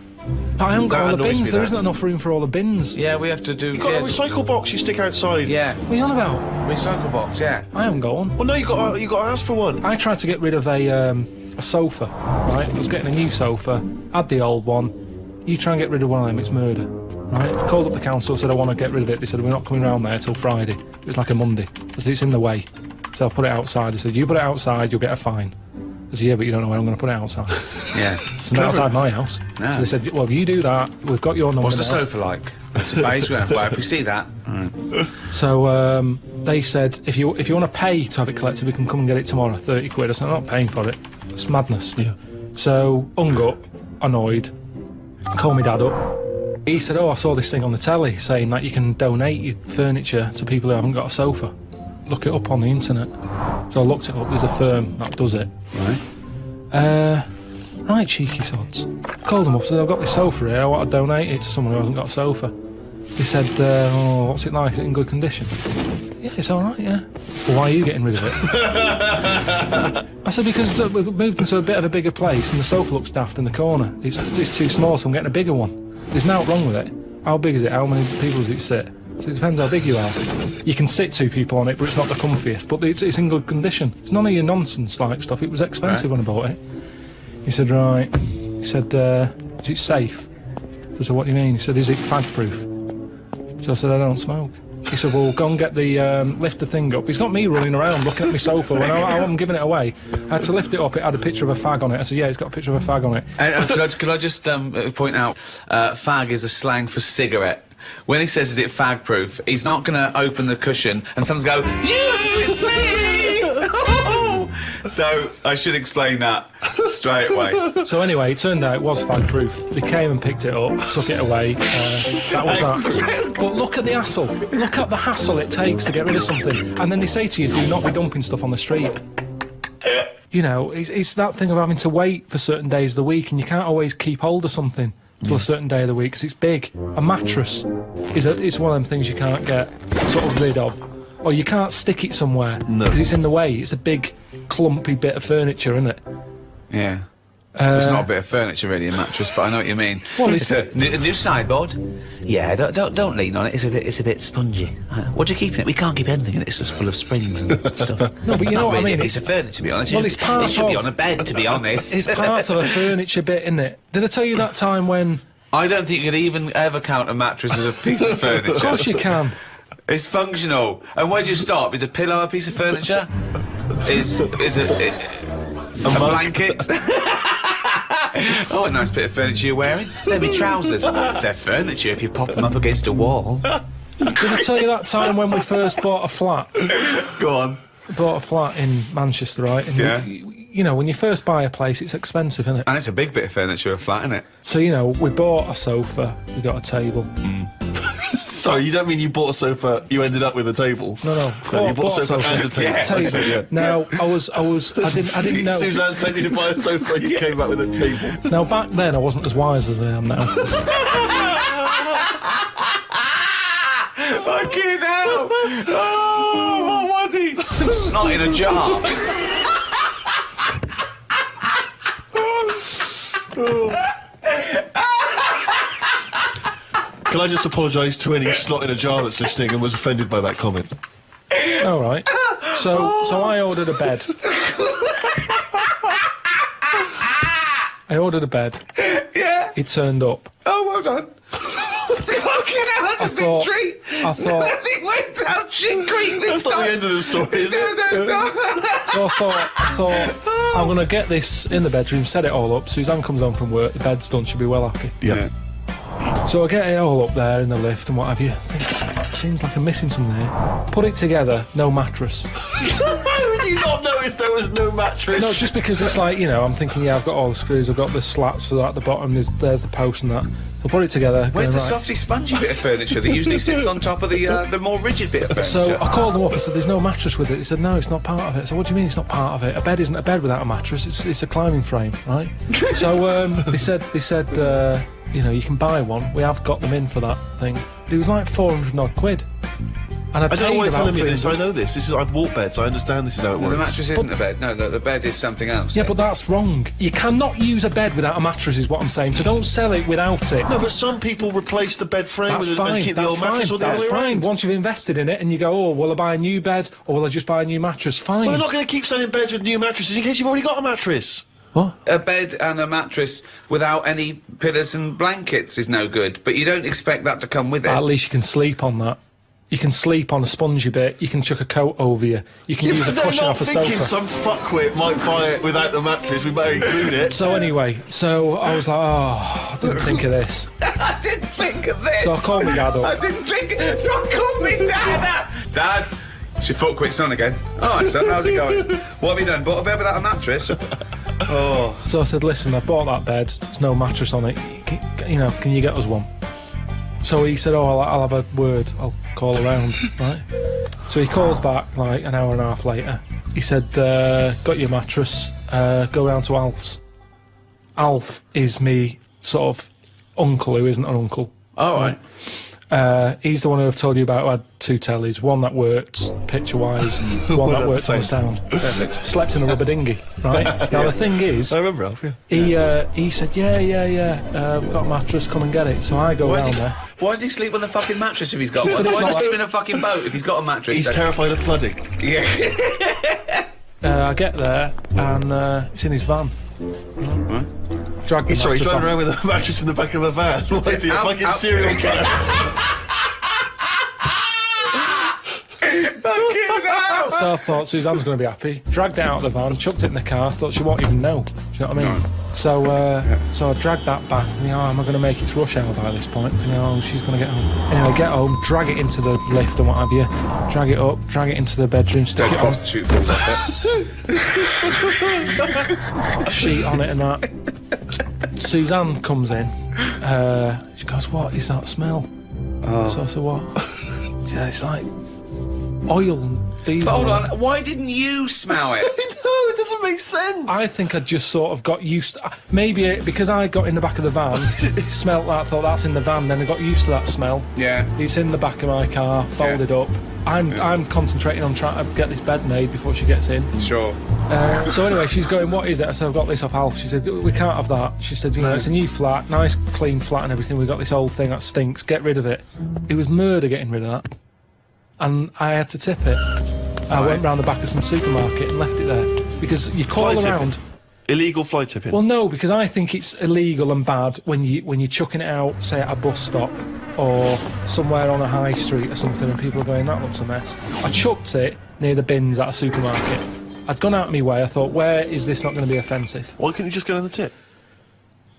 But I haven't got all the annoys bins. me, There that. isn't enough room for all the bins. Yeah, we have to do... You've got a recycle box you stick outside. Yeah. What are you on about? Recycle box, yeah. I haven't got one. Well, no, you got to ask for one. I tried to get rid of a sofa, right? I was getting a new sofa, had the old one. You try and get rid of one of them, it's murder, right? Called up the council, said I want to get rid of it. They said we're not coming round there till Friday. It was like a Monday. I said it's in the way. So I put it outside. They said you put it outside, you'll get a fine. I said yeah, but you don't know where I'm going to put it outside. Yeah. It's not outside my house. No. So they said, well, you do that. We've got your number. What's the now. sofa like? It's a beige one. Well, if we see that... So they said, if you want to pay to have it collected, we can come and get it tomorrow, 30 quid. I said, I'm not paying for it. It's madness. Yeah. So, hung up, annoyed, called my dad up. He said, I saw this thing on the telly saying that you can donate your furniture to people who haven't got a sofa. Look it up on the internet. So I looked it up, there's a firm that does it. Right. Right, cheeky sods. Called them up, said, I've got this sofa here, I want to donate it to someone who hasn't got a sofa. He said, what's it like? Is it in good condition? Yeah, it's alright, yeah. Well, why are you getting rid of it? I said, because we've moved into a bit of a bigger place and the sofa looks daft in the corner. It's too small, so I'm getting a bigger one. There's nothing wrong with it. How big is it? How many people does it sit? So it depends how big you are. You can sit two people on it, but it's not the comfiest. But it's in good condition. It's none of your nonsense-like stuff. It was expensive when I bought it. He said, right. He said, is it safe? I said, what do you mean? He said, is it fag-proof? So I said, I don't smoke. He said, well, go and get the, lift the thing up. He's got me running around looking at my sofa when I'm giving it away. I had to lift it up, it had a picture of a fag on it. I said, yeah, it's got a picture of a fag on it. Could I just point out, fag is a slang for cigarette. When he says, is it fag-proof, he's not going to open the cushion and someone's go, it's me! So, I should explain that straight away. So anyway, it turned out it was fag-proof. They came and picked it up, took it away. That was that. But look at the hassle. Look at the hassle it takes to get rid of something. And then they say to you, do not be dumping stuff on the street. You know, it's that thing of having to wait for certain days of the week, and you can't always keep hold of something till a certain day of the week because it's big. A mattress is one of them things you can't get sort of rid of. Or you can't stick it somewhere because it's in the way. It's a big, clumpy bit of furniture, isn't it? Yeah. It's not a bit of furniture really, a mattress, but I know what you mean. Well, it's a new sideboard. Yeah, don't lean on it. It's a bit spongy. What do you keep in it? We can't keep anything in it. It's just full of springs and stuff. No, but you know what I mean. It's a furniture, to be honest. Well, it's part it should be of- on a bed, to be honest. It's part of a furniture bit, isn't it? Did I tell you that time when... I don't think you could even ever count a mattress as a piece of furniture. Of course you can. It's functional. And where do you stop? Is a pillow a piece of furniture? Is a blanket? Oh, a nice bit of furniture you're wearing. They're my trousers. They're furniture if you pop them up against a wall. Did I tell you that time when we first bought a flat? Go on. We bought a flat in Manchester, right? And Yeah. you know, when you first buy a place, it's expensive, isn't it? And it's a big bit of furniture, a flat, isn't it? So, you know, we bought a sofa, we got a table. Sorry, you don't mean you bought a sofa, you ended up with a table? No. You bought a sofa and a table. Yeah. I see, yeah. Now, I didn't know. Suzanne said you to buy a sofa, you came back with a table. Now, back then, I wasn't as wise as I am now. Fucking hell! Oh, what was he? Some snot in a jar. Can I just apologise to any slot in a jar that's listening and was offended by that comment? All right. So I ordered a bed. I ordered a bed. Yeah. It turned up. Oh, well done. Fucking hell, that's a big treat. I thought. It went down shit creek this That's not time. the end of the story, is it? No. So I thought I'm gonna get this in the bedroom, set it all up. Suzanne comes home from work, the bed's done, she'll be well happy. Yeah. So I get it all up there in the lift and what have you. It seems like I'm missing something here. Put it together, no mattress. How would you not notice there was no mattress? No, just because it's like, you know, I'm thinking, yeah, I've got all the screws, I've got the slats for that at the bottom, there's the post and that. So put it together. Where's going, the right. softy, spongy bit of furniture that usually sits on top of the more rigid bit of furniture? So I called them up and said, there's no mattress with it. He said, no, it's not part of it. So what do you mean it's not part of it? A bed isn't a bed without a mattress. It's a climbing frame, right? So they said, you know, you can buy one. We have got them in for that thing. But it was like 400 odd quid. And I don't know why you're telling me this. I 300. know this. I've walked beds. I understand this is how it No, works. the mattress isn't a bed. No, the bed is something else. Yeah, but that's wrong. You cannot use a bed without a mattress, is what I'm saying. So don't sell it without it. No, but some people replace the bed frame That's with fine. and keep the That's old mattress fine. or the other That's way fine. around. Once you've invested in it and you go, oh, will I buy a new bed or will I just buy a new mattress? Fine. Well, they're not going to keep selling beds with new mattresses in case you've already got a mattress. What? A bed and a mattress without any pillows and blankets is no good, but you don't expect that to come with it. At least you can sleep on that. You can sleep on a spongy bit. You can chuck a coat over you. You can use a They're cushion not off a thinking sofa. some fuckwit might buy it without the mattress. We better include it. So anyway, so I was like, oh, I didn't think of this. I didn't think of this. So I called my dad I up. didn't think. So I called me dad up. Dad, it's your foot quit son again. All right, son, how's it going? What have you done? Bought a bed without a mattress? Oh. So I said, listen, I bought that bed. There's no mattress on it. You know, can you get us one? So he said, oh, I'll have a word. I'll call around, right? So he calls back like an hour and a half later. He said, got your mattress. Go round to Alf's. Alf is me sort of uncle who isn't an uncle. All right. He's the one who I've told you about who had two tellies, one that worked picture-wise, one that worked on the sound. Slept in a rubber dinghy, right? Now the thing is, I remember Alf, yeah. he said, yeah, we've got a mattress, come and get it. So I go round there. Why does he sleep on the fucking mattress if he's got one? said it's Why not does he like- sleep in a fucking boat if he's got a mattress? He's terrified of flooding. Yeah. I get there and it's in his van. Drag the Sorry, he's mattress driving off. around with a mattress in the back of a van. What is he, a fucking out- serial killer? Fucking hell. So I thought Suzanne's going to be happy. Dragged it out of the van, chucked it in the car. Thought she won't even know. Do you know what I mean? So I dragged that back. You know, am I going to make its rush hour by this point? You know, she's going to get home. Anyway, get home, drag it into the lift and what have you. Drag it up, drag it into the bedroom, stick Don't it on, prostitute falls off it. sheet on it and that. Suzanne comes in. She goes, "What is that smell?" So I said, "What?" She said, "It's like oil and diesel." But hold on, why didn't you smell it? No, it doesn't make sense. I think I just sort of got used to, maybe because I got in the back of the van, smelt that, thought that's in the van, then I got used to that smell. Yeah. It's in the back of my car, folded up. I'm concentrating on trying to get this bed made before she gets in. Sure. So anyway, she's going, "What is it?" I said, "I've got this off Alf." She said, "We can't have that." She said, "You know, it's a new flat, nice clean flat and everything. We've got this old thing that stinks. Get rid of it." It was murder getting rid of that. And I had to tip it. I went round the back of some supermarket and left it there. Because you call Fly around... tipping. Illegal fly tipping. Well, no, because I think it's illegal and bad when you're chucking it out, say at a bus stop or somewhere on a high street or something, and people are going, "That looks a mess." I chucked it near the bins at a supermarket. I'd gone out of my way. I thought, where is this not going to be offensive? Why couldn't you just go in the tip?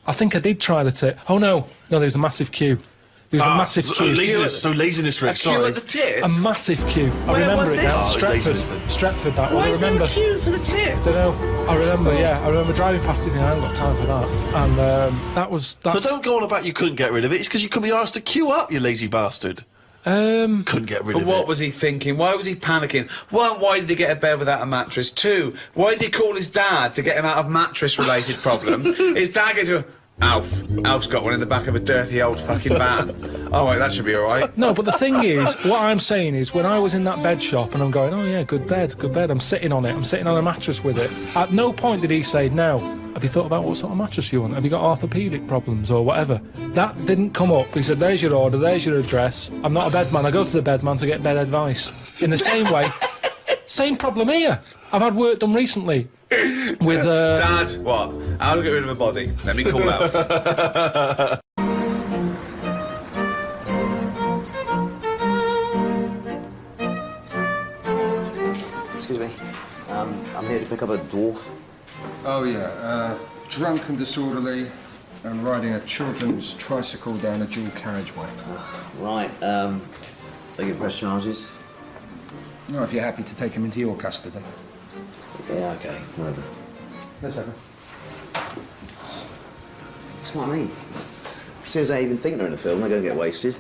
I think I did try the tip. Oh no, there was a massive queue. There was a massive queue. Laziness, Rick, sorry. Queue at the tip? A massive queue. I Where remember was it this? now. Oh, Stretford. laziness then. Stretford, that Why one. I is there remember. a queue for the tip? Don't know. I remember, yeah. I remember driving past it and I haven't got time for that. And that's... So don't go on about you couldn't get rid of it. It's because you couldn't be asked to queue up, you lazy bastard. Couldn't get rid of it. What was he thinking? Why was he panicking? One, why did he get a bed without a mattress? Two, why does he call his dad to get him out of mattress-related problems? His dad goes to Alf's got one in the back of a dirty old fucking van. Oh, wait, that should be alright. No, but the thing is, what I'm saying is, when I was in that bed shop and I'm going, oh yeah, good bed, I'm sitting on it, I'm sitting on a mattress with it. At no point did he say, now, have you thought about what sort of mattress you want? Have you got orthopaedic problems or whatever? That didn't come up. He said, there's your order, there's your address. I'm not a bed man, I go to the bed man to get bed advice. In the same way, same problem here. I've had work done recently with Dad, what? How to get rid of a body? Let me call Alf. Excuse me. I'm here to pick up a dwarf. Oh, yeah. Drunk and disorderly and riding a children's tricycle down a dual carriageway. Right, they get press charges. No, if you're happy to take him into your custody. Yeah, okay, whatever. Yes, sir. That's what I mean. As soon as they even think they're in a film, they're going to get wasted.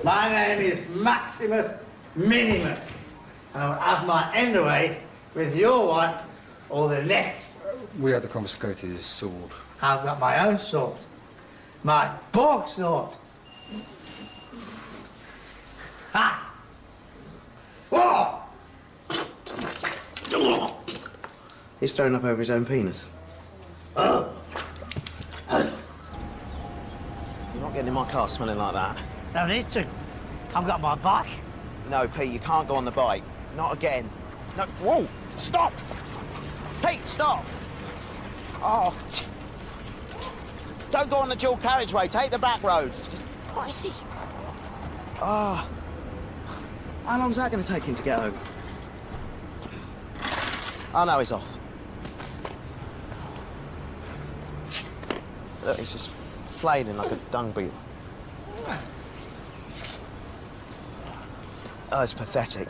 My name is Maximus Minimus. And I'll have my underway with your one or the next. We had to confiscate his sword. I've got my own sword. My pork sword. Ha! Whoa! He's thrown up over his own penis. You're not getting in my car smelling like that. No need to. I've got my bike. No, Pete, you can't go on the bike. Not again. No, whoa! Stop! Pete, stop! Oh, don't go on the dual carriageway. Take the back roads. Just, what is he? Oh, how long's that going to take him to get home? Oh no, he's off. Look, he's just flailing like a dung beetle. Oh, it's pathetic.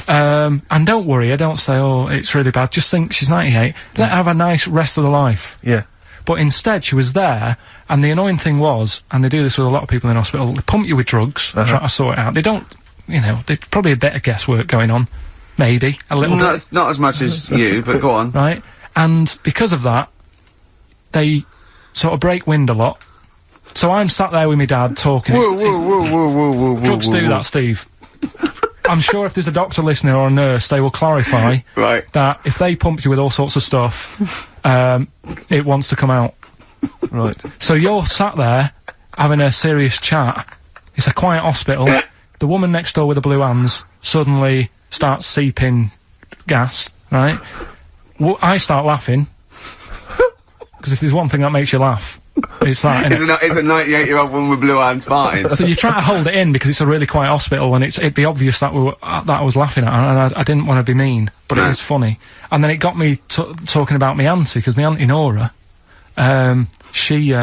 And don't worry, I don't say, oh, it's really bad. Just think she's 98. Let her have a nice rest of the life. Yeah. But instead, she was there, and the annoying thing was, and they do this with a lot of people in hospital, they pump you with drugs, try to sort it out. They don't, there's probably a bit of guesswork going on. Maybe. A little bit. Not as much as you, but go on. Right? And because of that, they sort of break wind a lot. So I'm sat there with my dad talking. Whoa. Drugs do that, Steve. I'm sure if there's a doctor listening or a nurse, they will clarify that if they pump you with all sorts of stuff, it wants to come out. Right. So you're sat there having a serious chat. It's a quiet hospital. The woman next door with the blue hands suddenly starts seeping gas, right? I start laughing. Because if there's one thing that makes you laugh, it's that, It's a 98-year-old woman with blue hands farting. So you try to hold it in because it's a really quiet hospital, and it'd be obvious that that I was laughing at, and I didn't want to be mean, but it was funny. And then it got me talking about my auntie, because my auntie Nora, she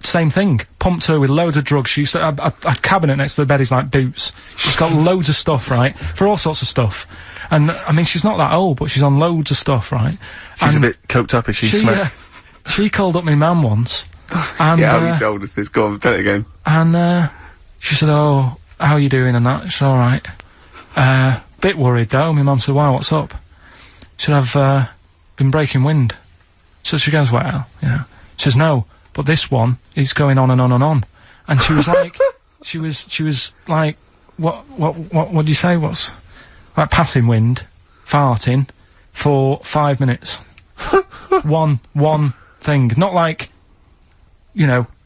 same thing, pumped her with loads of drugs. She used to a cabinet next to the bed is like boots. She's got loads of stuff, right, for all sorts of stuff. And I mean, she's not that old, but she's on loads of stuff, right? She's a bit coked up, is she? She called up my mum once. And, yeah, you told us this. Go on, tell it again. And she said, "Oh, how are you doing?" And that. She said, "All right." Bit worried though. My mum said, "Why? What's up?" She said, "I've been breaking wind." So she goes, "Well, yeah." She says, "No, but this one is going on and on and on." And she was like, she was like, what do you say? What's like passing wind, farting for 5 minutes. one thing, not like,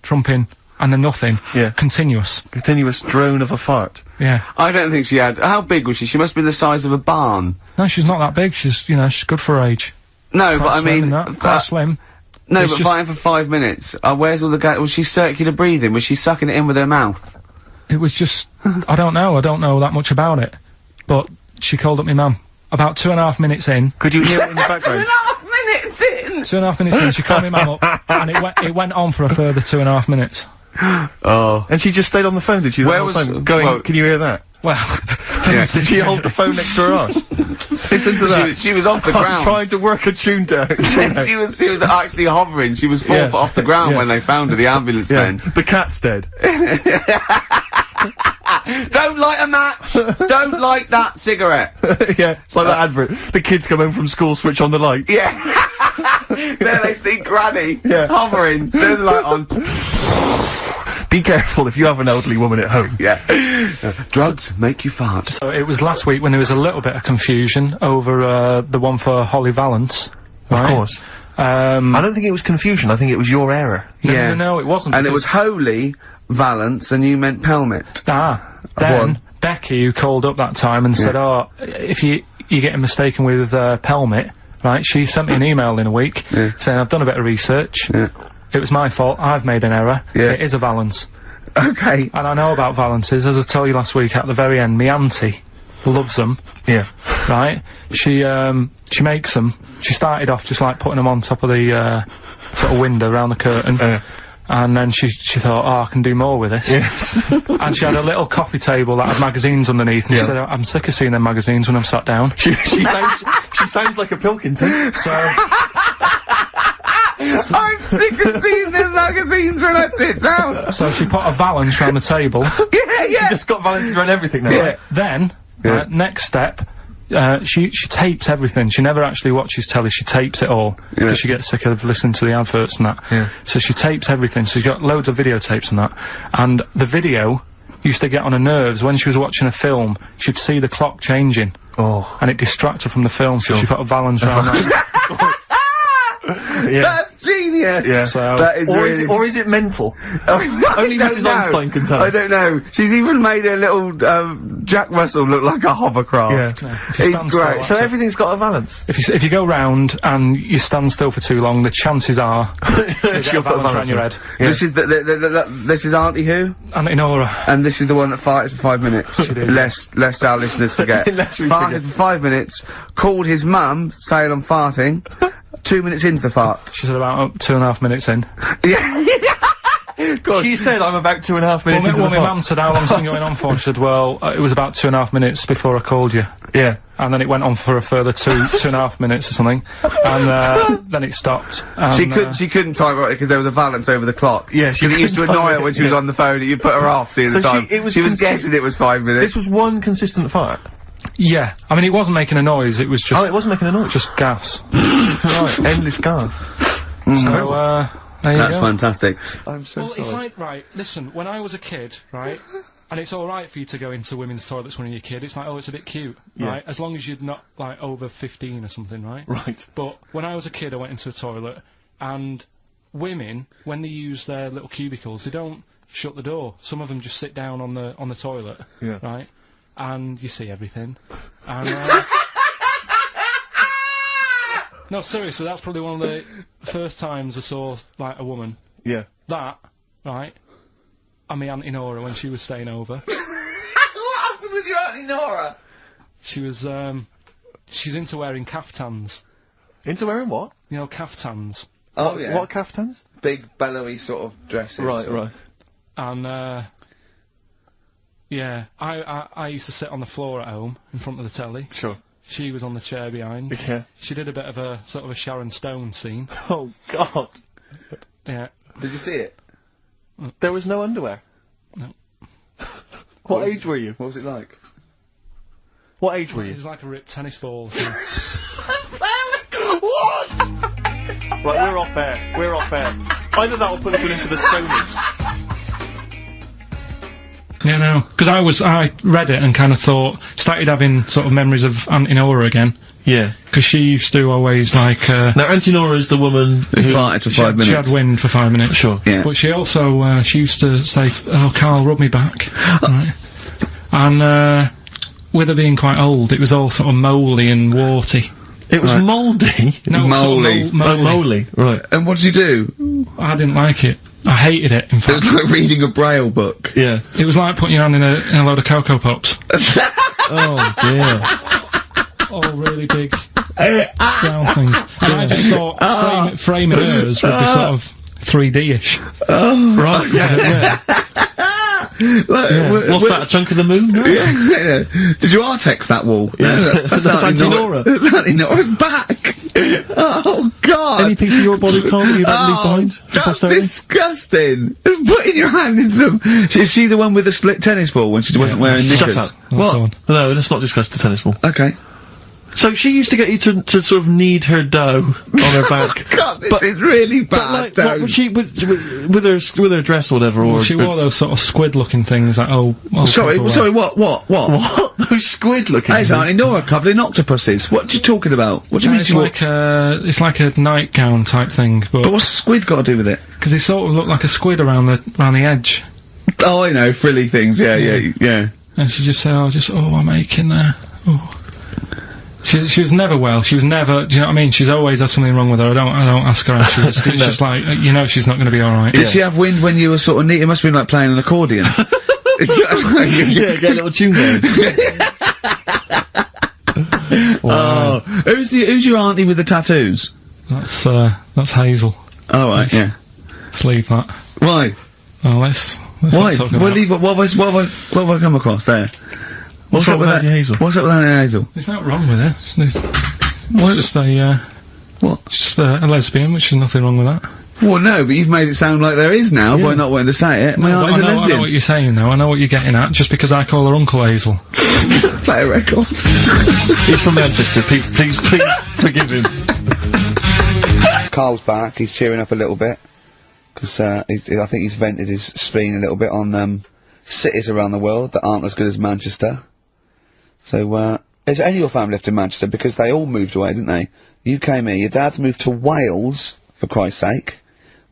trumping and then nothing. Yeah. Continuous drone of a fart. Yeah. I don't think she had. How big was she? She must be the size of a barn. No, she's not that big. She's, she's good for her age. No, Quite but I mean, quite slim. No, It's but just- farting for 5 minutes. Where's all the gas? Was she circular breathing? Was she sucking it in with her mouth? It was just, I don't know that much about it. But she called up my mum. About 2.5 minutes in. Could you hear it in the background? 2.5 minutes? minutes in! 2.5 minutes in, she called me mum up, and it went on for a further 2.5 minutes. Oh. And she just stayed on the phone, did she? Where The whole was- time, going, well- can you hear that? Well, Did she hold the phone next to her ass? Listen to that. She was off the I'm ground. trying to work a tune down. she was actually hovering. She was 4 foot off the ground when they found her, the ambulance men. The cat's dead. Don't light a match! Don't light that cigarette! Yeah, it's like that advert. The kids come home from school, switch on the light. Yeah! There they see Granny Yeah. hovering, turn the light on. Be careful if you have an elderly woman at home. Yeah. Drugs make you fart. so it was last week when there was a little bit of confusion over the one for Holly Valance. Of right? course. I don't think it was confusion, I think it was your error. No, it wasn't. And it because- was Holy Valance, and you meant Pelmet. Then One. Becky, who called up that time and said, "Oh, if you're getting mistaken with Pelmet," right? She sent me an email in a week saying, "I've done a bit of research. It was my fault. I've made an error. Yeah. It is a Valance." Okay. And I know about Valances, as I told you last week. At the very end, me auntie loves them. Yeah. Right? She makes them. She started off just like putting them on top of the sort of window around the curtain. And then she thought, oh, I can do more with this. Yes. And she had a little coffee table that had magazines underneath, and she said, I'm sick of seeing them magazines when I'm sat down. She sounds like a Pilkington. So, I'm sick of seeing them magazines when I sit down! so she put a Valance round the table. Yeah! She just got balances around everything now. Yeah. Then, next step, she tapes everything. She never actually watches telly, she tapes it all. Because she gets sick of listening to the adverts and that. Yeah. So she tapes everything, so she's got loads of videotapes and that. And the video used to get on her nerves. When she was watching a film, she'd see the clock changing. Oh. And it distracted her from the film, so she put a Valance round that. Yeah. That's genius! Yeah. So, That is really... Or is it mental? I Only don't Mrs. know. Einstein can tell I us. don't know. She's even made a little, Jack Russell look like a hovercraft. Yeah. if you It's stand still, great. that's So it. everything's got a balance. If you go round and you stand still for too long, the chances are you'll get She'll a put a Valance around your head. Yeah. This is this is Auntie Who? And Nora. And this is the one that farted for 5 minutes. She did. Lest our listeners forget. Lest we farted forget. for 5 minutes, called his mum, saying I'm farting. 2 minutes into the fart. She said about 2.5 minutes in. Yeah. God. She said I'm about 2.5 minutes Well, into my the fart. mum said, how long's it been going on for? She said, well, it was about 2.5 minutes before I called you. Yeah. And then it went on for a further 2.5 minutes or something. And, then it stopped. And, She couldn't time it because there was a Valance over the clock. Yeah, she Because it used to couldn't annoy time her it, when she was yeah. on the phone that you put her off seeing the So time. it was She was guessing it was 5 minutes. This was one consistent fart. yeah. I mean, it wasn't making a noise, it was just... Oh, it wasn't making a noise. Just gas. Right, endless gas. So, there you That's go. fantastic. I'm so Well, sorry. it's like, right, listen, when I was a kid, right, and it's alright for you to go into women's toilets when you're a kid, it's like, oh, it's a bit cute, right, as long as you're not, like, over 15 or something, right? Right. But when I was a kid, I went into a toilet, and women, when they use their little cubicles, they don't shut the door. Some of them just sit down on the toilet, Yeah. right, and you see everything, and, no, seriously, that's probably one of the first times I saw, like, a woman. Yeah. That, right, and my Auntie Nora when she was staying over. What happened with your Auntie Nora? She was, she's into wearing caftans. Into wearing what? You know, caftans. Oh, yeah. What caftans? Big, bellowy sort of dresses. Right. And, yeah, I used to sit on the floor at home in front of the telly. Sure. She was on the chair behind. Yeah. She did a bit of a, sort of a Sharon Stone scene. Oh, God. Yeah. Did you see it? There was no underwear? No. What age were you? What was it like? What age were you? It was like a ripped tennis ball. What? Right, we're off air. We're off air. Either that or put this one in for the Sonys. Yeah, no, because I read it and kind of started having sort of memories of Auntie Nora again. Yeah. Because she used to always, like, Now, Auntie Nora is the woman Who farted for 5 minutes. She had wind for 5 minutes. Sure. Yeah. But she also, she used to say, oh, Karl, rub me back. Right. And, with her being quite old, it was all sort of mouldy and warty. It was mouldy? No, Mouldy. sort of mouldy. Mouldy. Right. And what did you do? I didn't like it. I hated it, in It fact. was like reading a Braille book. Yeah. It was like putting your hand in a load of Cocoa Pops. Oh, dear. All really big brown things. And I just thought framing hers would be sort of 3D-ish. Right, yeah. What's that, a chunk of the moon? No. Yeah. Did you R-text that wall? Yeah. No, that's Auntie Nora. That's Auntie Nora's back. Oh, God. Any piece of your body, Carl, that you'd like to leave behind? That's disgusting. Putting your hand in some... Is she the one with the split tennis ball when she wasn't wearing knickers? Shut up. What? No, let's not discuss the tennis ball. Okay. So she used to get you to sort of knead her dough on her back. God, this is really bad. But like, what would she with her dress or whatever? Or she wore those sort of squid-looking things. Like sorry, what? What? Those squid-looking. Hey, Auntie Nora, coupling octopuses. What are you talking about? What do you mean? It's like a nightgown type thing. But what's squid got to do with it? Because they sort of look like a squid around the edge. Oh, I know, frilly things. Yeah. And she just said, I'm aching there. Oh. She was never well. She was never. Do you know what I mean? She's always has something wrong with her. I don't ask her how she is. It's just like she's not going to be all right. Did she have wind when you were sort of neat? It must have been like playing an accordion. Yeah, get a little tune going. Wow. Oh, who's your auntie with the tattoos? That's Hazel. Oh right, yeah. Let's leave that. Why? Oh, let's why? not talk about Leave it. What have I come across there? What's up with Auntie Hazel? What's up with Auntie Hazel? There's nothing wrong with her. It's just a lesbian, which is nothing wrong with that. Well, no, but you've made it sound like there is now by not wanting to say it. My auntie's a lesbian. I know what you're saying now. I know what you're getting at. Just because I call her Uncle Hazel. Play a record. He's from Manchester. Please forgive him. Carl's back. He's cheering up a little bit because I think he's vented his spleen a little bit on cities around the world that aren't as good as Manchester. So, is any of your family left in Manchester? Because they all moved away, didn't they? You came here, your dad's moved to Wales, for Christ's sake.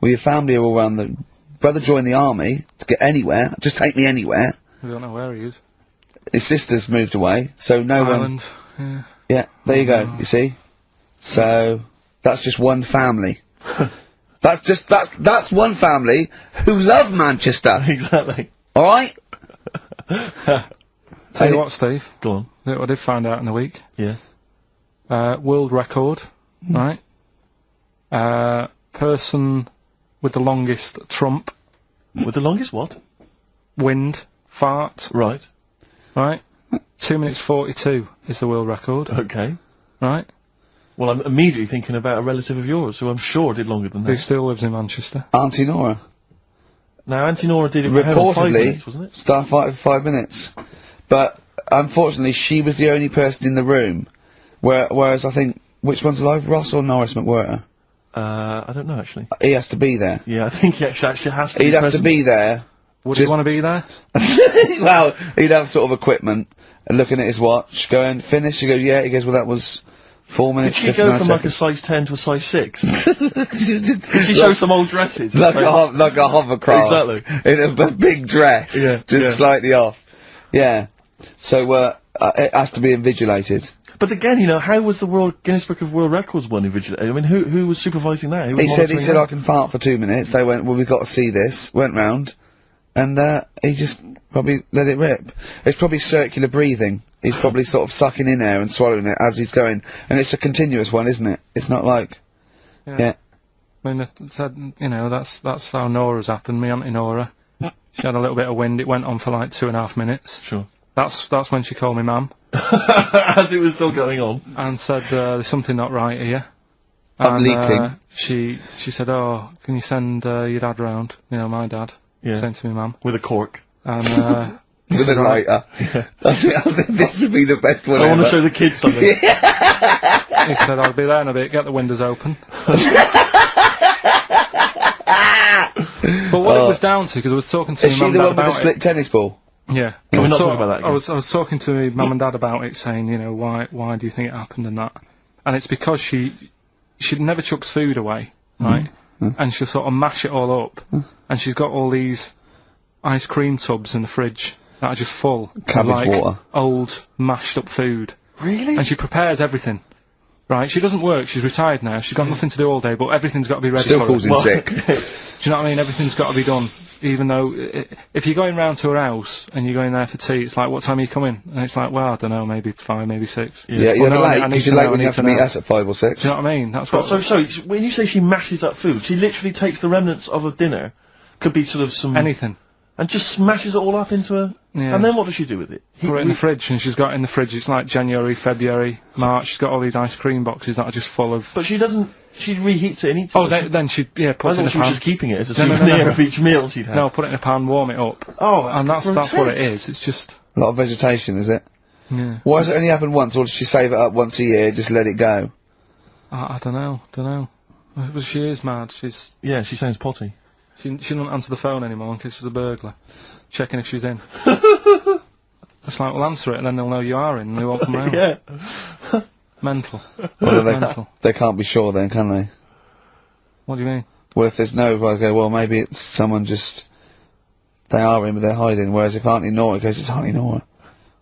Well, your family are all around the... Brother joined the army to get anywhere. Just take me anywhere. We don't know where he is. His sister's moved away, so no Ireland, one... Yeah, there you go, you see? So, that's just one family. That's one family who love Manchester. Exactly. Alright? Tell you what, Steve. Go on. I did find out in the week. Yeah. World record, right? Person with the longest trump. With the longest what? Wind. Fart. Right. Right? 2 minutes 42 is the world record. Okay. Right? Well, I'm immediately thinking about a relative of yours who I'm sure did longer than that. Who still lives in Manchester. Auntie Nora. Now, Auntie Nora did it for reportedly 5 minutes, wasn't it? Starfighter for 5 minutes. But, unfortunately, she was the only person in the room. Whereas, I think, which one's alive, Ross or Norris McWhirter? I don't know, actually. He has to be there. Yeah, I think he actually has to He'd have to be there. Would he want to be there? Well, he'd have sort of equipment, and looking at his watch, going, finish, he goes, yeah, he goes, well, that was 4 minutes, Did she go from like a size 10 to a size 6? Did she show some old dresses? Like a hovercraft. Exactly. In a big dress. Just slightly off. Yeah. So, it has to be invigilated. But again, how was the Guinness Book of World Records one invigilated? I mean, who was supervising that? He said I can fart for 2 minutes. They went, well, we've got to see this. Went round, and he just probably let it rip. It's probably circular breathing. He's probably sort of sucking in air and swallowing it as he's going, and it's a continuous one, isn't it? It's not like, yeah. I mean, that's how Nora's happened. Me Auntie Nora, she had a little bit of wind. It went on for like 2.5 minutes. Sure. That's when she called me Mum. As it was still going on. And said, there's something not right here. I'm leaking. She said, oh, can you send your dad round? My dad. Yeah. Sent to me Mum. With a cork. And, with a lighter. Yeah. I think this would be the best one I want to show the kids something. He said, I'll be there in a bit, get the windows open. But what it was down to, because I was talking to my mum and dad about it... Is she the one with the split tennis ball? Yeah. Can we not talk about that again? I was talking to my mum and dad about it, saying, why do you think it happened and that? And it's because she never chucks food away, right? And she'll sort of mash it all up. And she's got all these ice cream tubs in the fridge that are just full of, like, water. Old, mashed up food. Really? And she prepares everything. Right, she doesn't work, she's retired now, she's got nothing to do all day, but everything's got to be ready for her. Still calls in sick. Do you know what I mean? Everything's got to be done. even though if you're going round to her house and you're going there for tea, it's like, what time are you coming? And it's like, well, I don't know, maybe 5, maybe 6. Yeah, you're late because you're late when you have to meet us at 5 or 6. Do you know what I mean? That's what. So when you say she mashes up food, she literally takes the remnants of a dinner, could be sort of some anything, and just smashes it all up into a. Yeah. And then what does she do with it? Put it in the fridge, and she's got it in the fridge. It's like January, February, March. She's got all these ice cream boxes that are just full of. But she doesn't. She reheats it and eats it. Oh, then she'd put it in a pan. She was just keeping it as a souvenir of each meal she'd had. No, put it in a pan, warm it up. Oh, and that's what it is. It's just a lot of vegetation, is it? Yeah. Why has it only happened once, or does she save it up once a year, just let it go? I don't know. Well, she is mad. She sounds potty. She doesn't answer the phone anymore in case there's a burglar checking if she's in. It's like, well, answer it and then they'll know you are in and they won't come round. Yeah. Mental. Well, Mental. They can't be sure then, can they? What do you mean? Well, if there's no, okay, well, maybe it's someone just, they are in but they're hiding, whereas if Auntie Nora goes, it's Auntie Nora,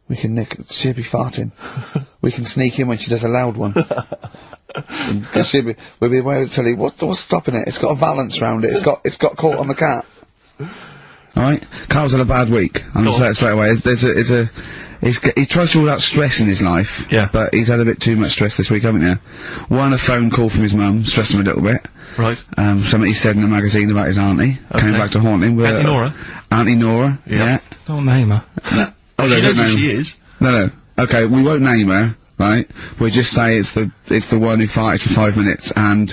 we can she'll be farting. We can sneak in when she does a loud one. Because we'll be aware to tell you, what's stopping it? It's got a valance round it, it's got caught on the cat. Alright? Carl's had a bad week. I'm gonna say it straight away. He tries to rule out stress in his life. Yeah. But he's had a bit too much stress this week, haven't you? One, a phone call from his mum, stressed him a little bit. Right. Something he said in a magazine about his auntie. Okay. Came back to haunt him. Auntie Nora? Auntie Nora, yeah. Don't name her. Oh, she knows who she is. No. Okay, we won't name her, right? We'll just say it's the one who farted for 5 minutes and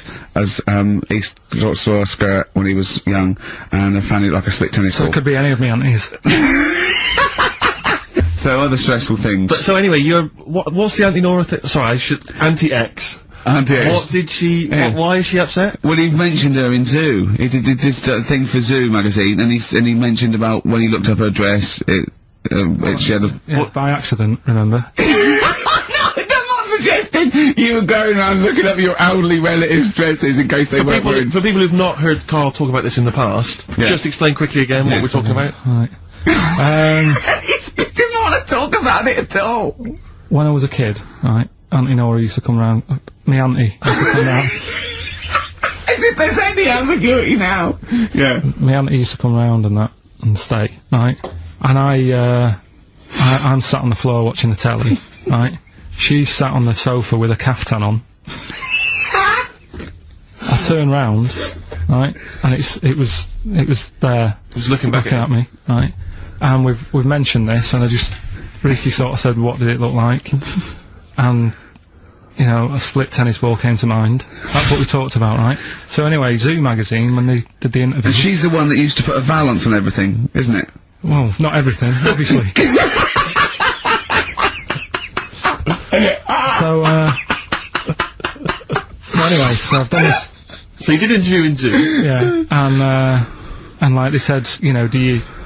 he saw a skirt when he was young and found it like a split tennis ball. So it could be any of me aunties. So other stressful things. So anyway, what's the Auntie Nora thing? Sorry, Auntie X. Auntie X. What did she, why is she upset? Well, he mentioned her in Zoo. He did this thing for Zoo magazine and he mentioned about when he looked up her dress, she had a... by accident, remember? I'm not suggesting you were going around looking up your elderly relatives' dresses in case they weren't wearing... For people who've not heard Karl talk about this in the past, just explain quickly again what we're talking about. Right. He didn't want to talk about it at all. When I was a kid, right, Auntie Nora used to come round. Me auntie used to come round. As if there's any ambiguity now. Yeah. Me auntie used to come round and stay, right? And I'm sat on the floor watching the telly, right? She's sat on the sofa with a caftan on. I turn round, right, and it was there. It was looking back at me, right? And we've mentioned this, and Ricky sort of said, what did it look like? And, you know, a split tennis ball came to mind. That's what we talked about, right? So anyway, Zoo magazine, when they did the interview... And she's the one that used to put a valance on everything, isn't it? Well, not everything, obviously. So anyway, so I've done this... So you did interview in Zoo? Yeah, and like they said, you know,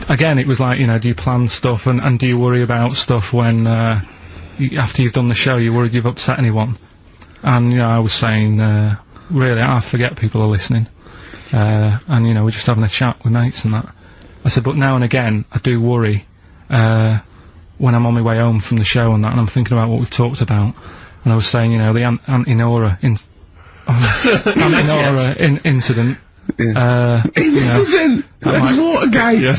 again, it was like, you know, do you plan stuff and do you worry about stuff when, after you've done the show, you're worried you've upset anyone? And, you know, I was saying, really, I forget people are listening. And, you know, we're just having a chat with mates and that. I said, but now and again, I do worry, when I'm on my way home from the show and that, and I'm thinking about what we've talked about. And I was saying, you know, the Auntie Nora incident. Yeah. Incident! Watergate! Yeah.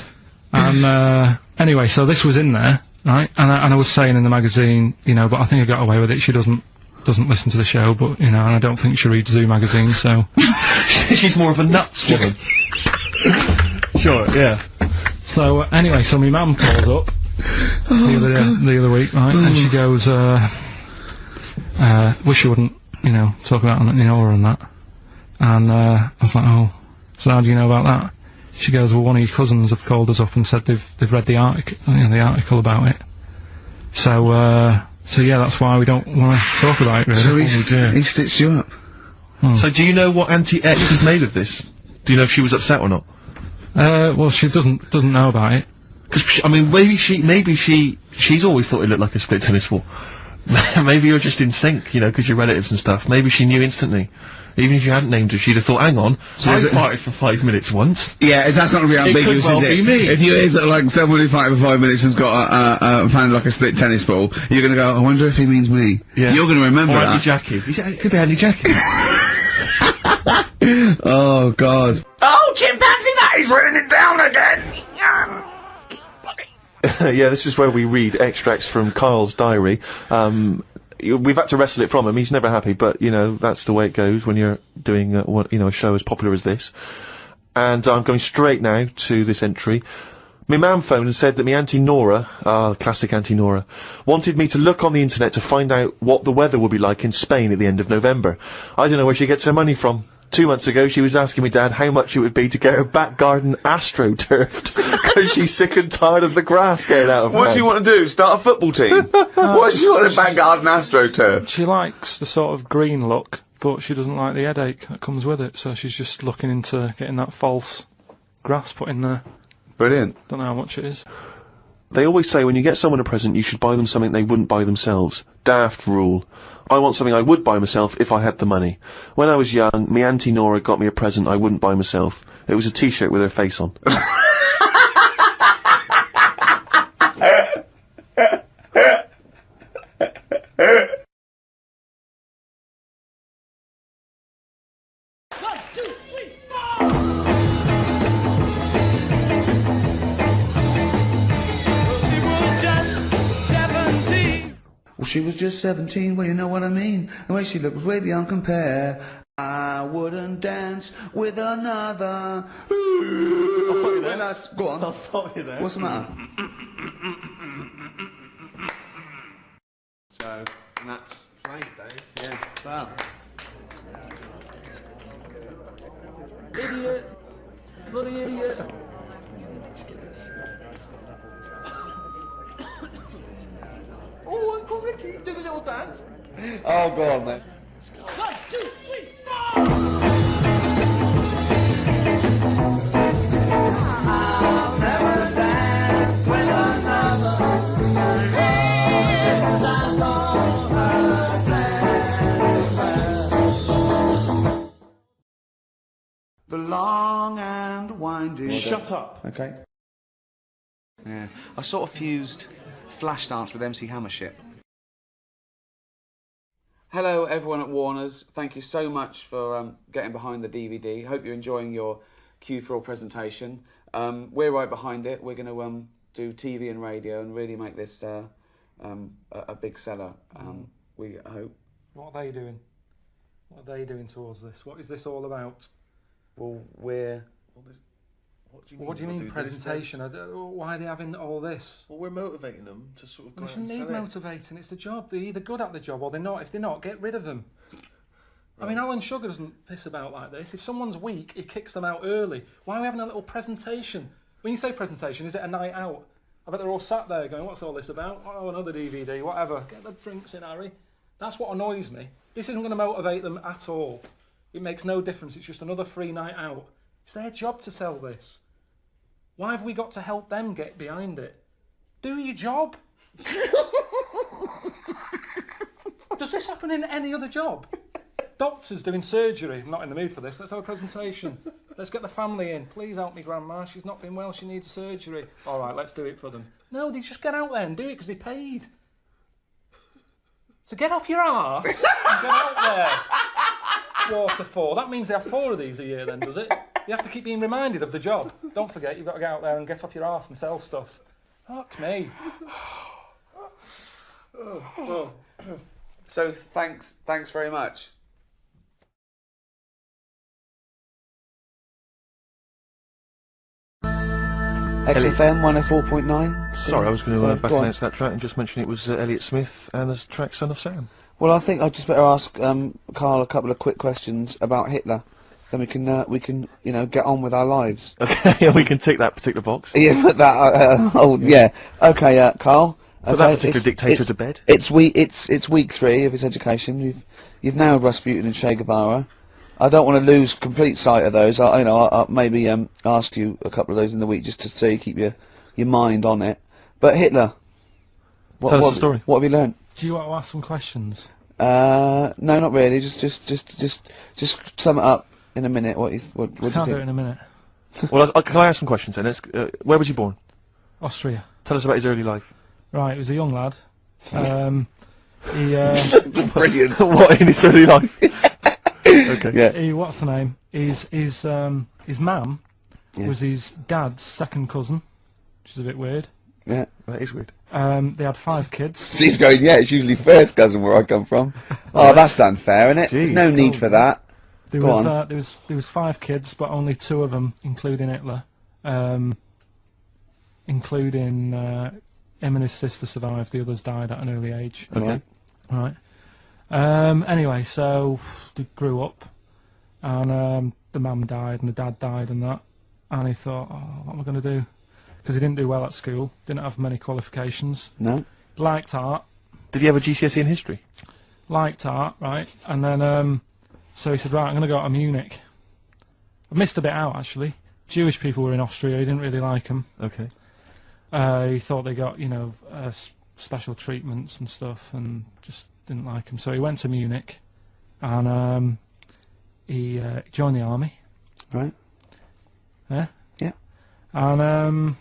And, anyway, so this was in there, right? And I was saying in the magazine, you know, but I think I got away with it. She doesn't listen to the show, but, you know, and I don't think she reads Zoo magazine, so... She's more of a nuts woman. Sure, yeah. So, anyway, so my mum calls up the other week, right, and she goes, wish you wouldn't, you know, talk about Auntie Nora and that. And, I was like, oh, so how do you know about that? She goes, well, one of your cousins have called us up and said they've read the article about it. So yeah, that's why we don't want to talk about it, really. So he stitched you up. So do you know what Auntie X is made of this? Do you know if she was upset or not? Well, she doesn't know about it. Because, I mean, maybe she's always thought it looked like a split tennis ball. Maybe you're just in sync, you know, because you're relatives and stuff. Maybe she knew instantly. Even if you hadn't named her, she'd have thought, hang on, I farted for 5 minutes once. Yeah, that's not going to be ambiguous, it could well is it? Be me. If you hear that, like, someone who farted for 5 minutes and's got found like a split tennis ball, you're going to go, I wonder if he means me. Yeah. You're going to remember that. Or Auntie Jackie. It could be Auntie Jackie. Oh, God. Oh, chimpanzee, He's written it down again! Yeah, this is where we read extracts from Karl's diary. We've had to wrestle it from him. He's never happy, but, you know, that's the way it goes when you're doing, a show as popular as this. And I'm going straight now to this entry. My mum phoned and said that my Auntie Nora, classic Auntie Nora, wanted me to look on the internet to find out what the weather would be like in Spain at the end of November. I don't know where she gets her money from. 2 months ago, she was asking me dad how much it would be to get her back garden astroturfed, because she's sick and tired of the grass getting out of What does hand. she want to do? Start a football team? What does she want a back garden astroturf? She likes the sort of green look, but she doesn't like the headache that comes with it, so she's just looking into getting that false grass put in there. Brilliant. Don't know how much it is. They always say when you get someone a present, you should buy them something they wouldn't buy themselves. Daft rule. I want something I would buy myself if I had the money. When I was young, me Auntie Nora got me a present I wouldn't buy myself. It was a t-shirt with her face on. Well, she was just 17, well, you know what I mean. The way she looked was way beyond compare. I wouldn't dance with another. I'll stop you there. Go on. I'll stop you there. What's the matter? So, and that's... Played, Dave. Yeah, well... Idiot! Bloody idiot! Oh, Uncle Ricky, do the little dance. Oh, go on, then. 1, 2, 3, 4! The long and winding... Shut up! Okay. Yeah. I sort of fused Flashdance with MC Hammer shit. Hello everyone at Warner's. Thank you so much for getting behind the DVD. Hope you're enjoying your Q4 presentation. We're right behind it. We're going to do TV and radio and really make this a big seller. We hope. What are they doing? What are they doing towards this? What is this all about? Well, we're... What do you mean presentation? Why are they having all this? Well, we're motivating them to sort of go We out and shouldn't sell need it. motivating, it's the job. They're either good at the job or they're not. If they're not, get rid of them. Right. I mean, Alan Sugar doesn't piss about like this. If someone's weak, he kicks them out early. Why are we having a little presentation? When you say presentation, is it a night out? I bet they're all sat there going, what's all this about? Oh, another DVD, whatever. Get the drinks in, Harry. That's what annoys me. This isn't going to motivate them at all. It makes no difference. It's just another free night out. It's their job to sell this. Why have we got to help them get behind it? Do your job. Does this happen in any other job? Doctors doing surgery. I'm not in the mood for this. Let's have a presentation. Let's get the family in. Please help me, Grandma. She's not been well. She needs surgery. All right, let's do it for them. No, they just get out there and do it because they paid. So get off your arse and get out there. Waterfall. That means they have 4 of these a year then, does it? You have to keep being reminded of the job. Don't forget, you've got to get out there and get off your arse and sell stuff. Fuck me. So thanks very much. XFM 104.9. Sorry, I was going to Sorry, back go on. announce that track and just mention it was Elliott Smith and the track Son of Sam. Well, I think I'd just better ask Karl a couple of quick questions about Hitler. Then we can get on with our lives. Okay, yeah, we can tick that particular box. Yeah, put that. Yeah. Okay, Karl. Put that particular dictator to bed. It's week 3 of his education. You've nailed Rasputin and Che Guevara. I don't want to lose complete sight of those. I'll maybe ask you a couple of those in the week just to so you keep your mind on it. But Hitler. Tell us the story. What have you learnt? Do you want to ask some questions? No, not really. Just sum it up in a minute. What do you Can't think? do it in a minute. Well, can I ask some questions then? Where was he born? Austria. Tell us about his early life. Right, he was a young lad. Brilliant. What in his early life? Okay. Yeah. What's the name? His mum was his dad's second cousin, which is a bit weird. Yeah. That is weird. They had 5 kids. He's going, yeah, it's usually first cousin where I come from. Oh, that's unfair, isn't it? There's no need for that. There was 5 kids, but only 2 of them, including Hitler, including him and his sister survived. The others died at an early age. Okay. Right. Anyway, so they grew up, and the mum died and the dad died and that, and he thought, oh, what am I going to do? Because he didn't do well at school, didn't have many qualifications. No. Liked art. Did he have a GCSE in history? Liked art, right? And then, so he said, right, I'm going to go to Munich. I missed a bit out, actually. Jewish people were in Austria, he didn't really like them. Okay. He thought they got, you know, special treatments and stuff, and just didn't like them. So he went to Munich, and he joined the army. Right. Yeah? Yeah. And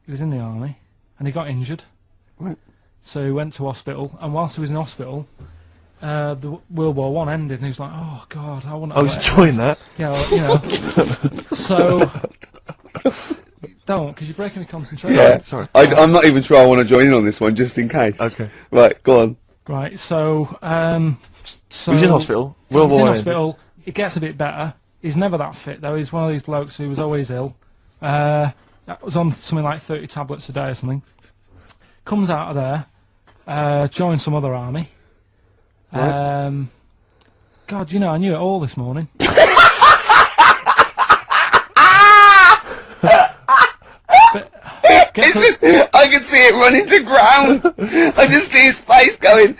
he was in the army, and he got injured. Right. So he went to hospital, and whilst he was in hospital, the World War One ended, and he was like, "Oh God, I want to." I was enjoying that. Yeah, well, you know. So don't, because you're breaking the concentration. Yeah. Sorry. I'm not even sure I want to join in on this one, just in case. Okay. Right, go on. Right. So he was in hospital. World War War in hospital. It gets a bit better. He's never that fit though. He's one of these blokes who was always ill. That was on something like 30 tablets a day or something. Comes out of there, joins some other army. Right. God, you know, I knew it all this morning. I can see it running to ground. I just see his face going,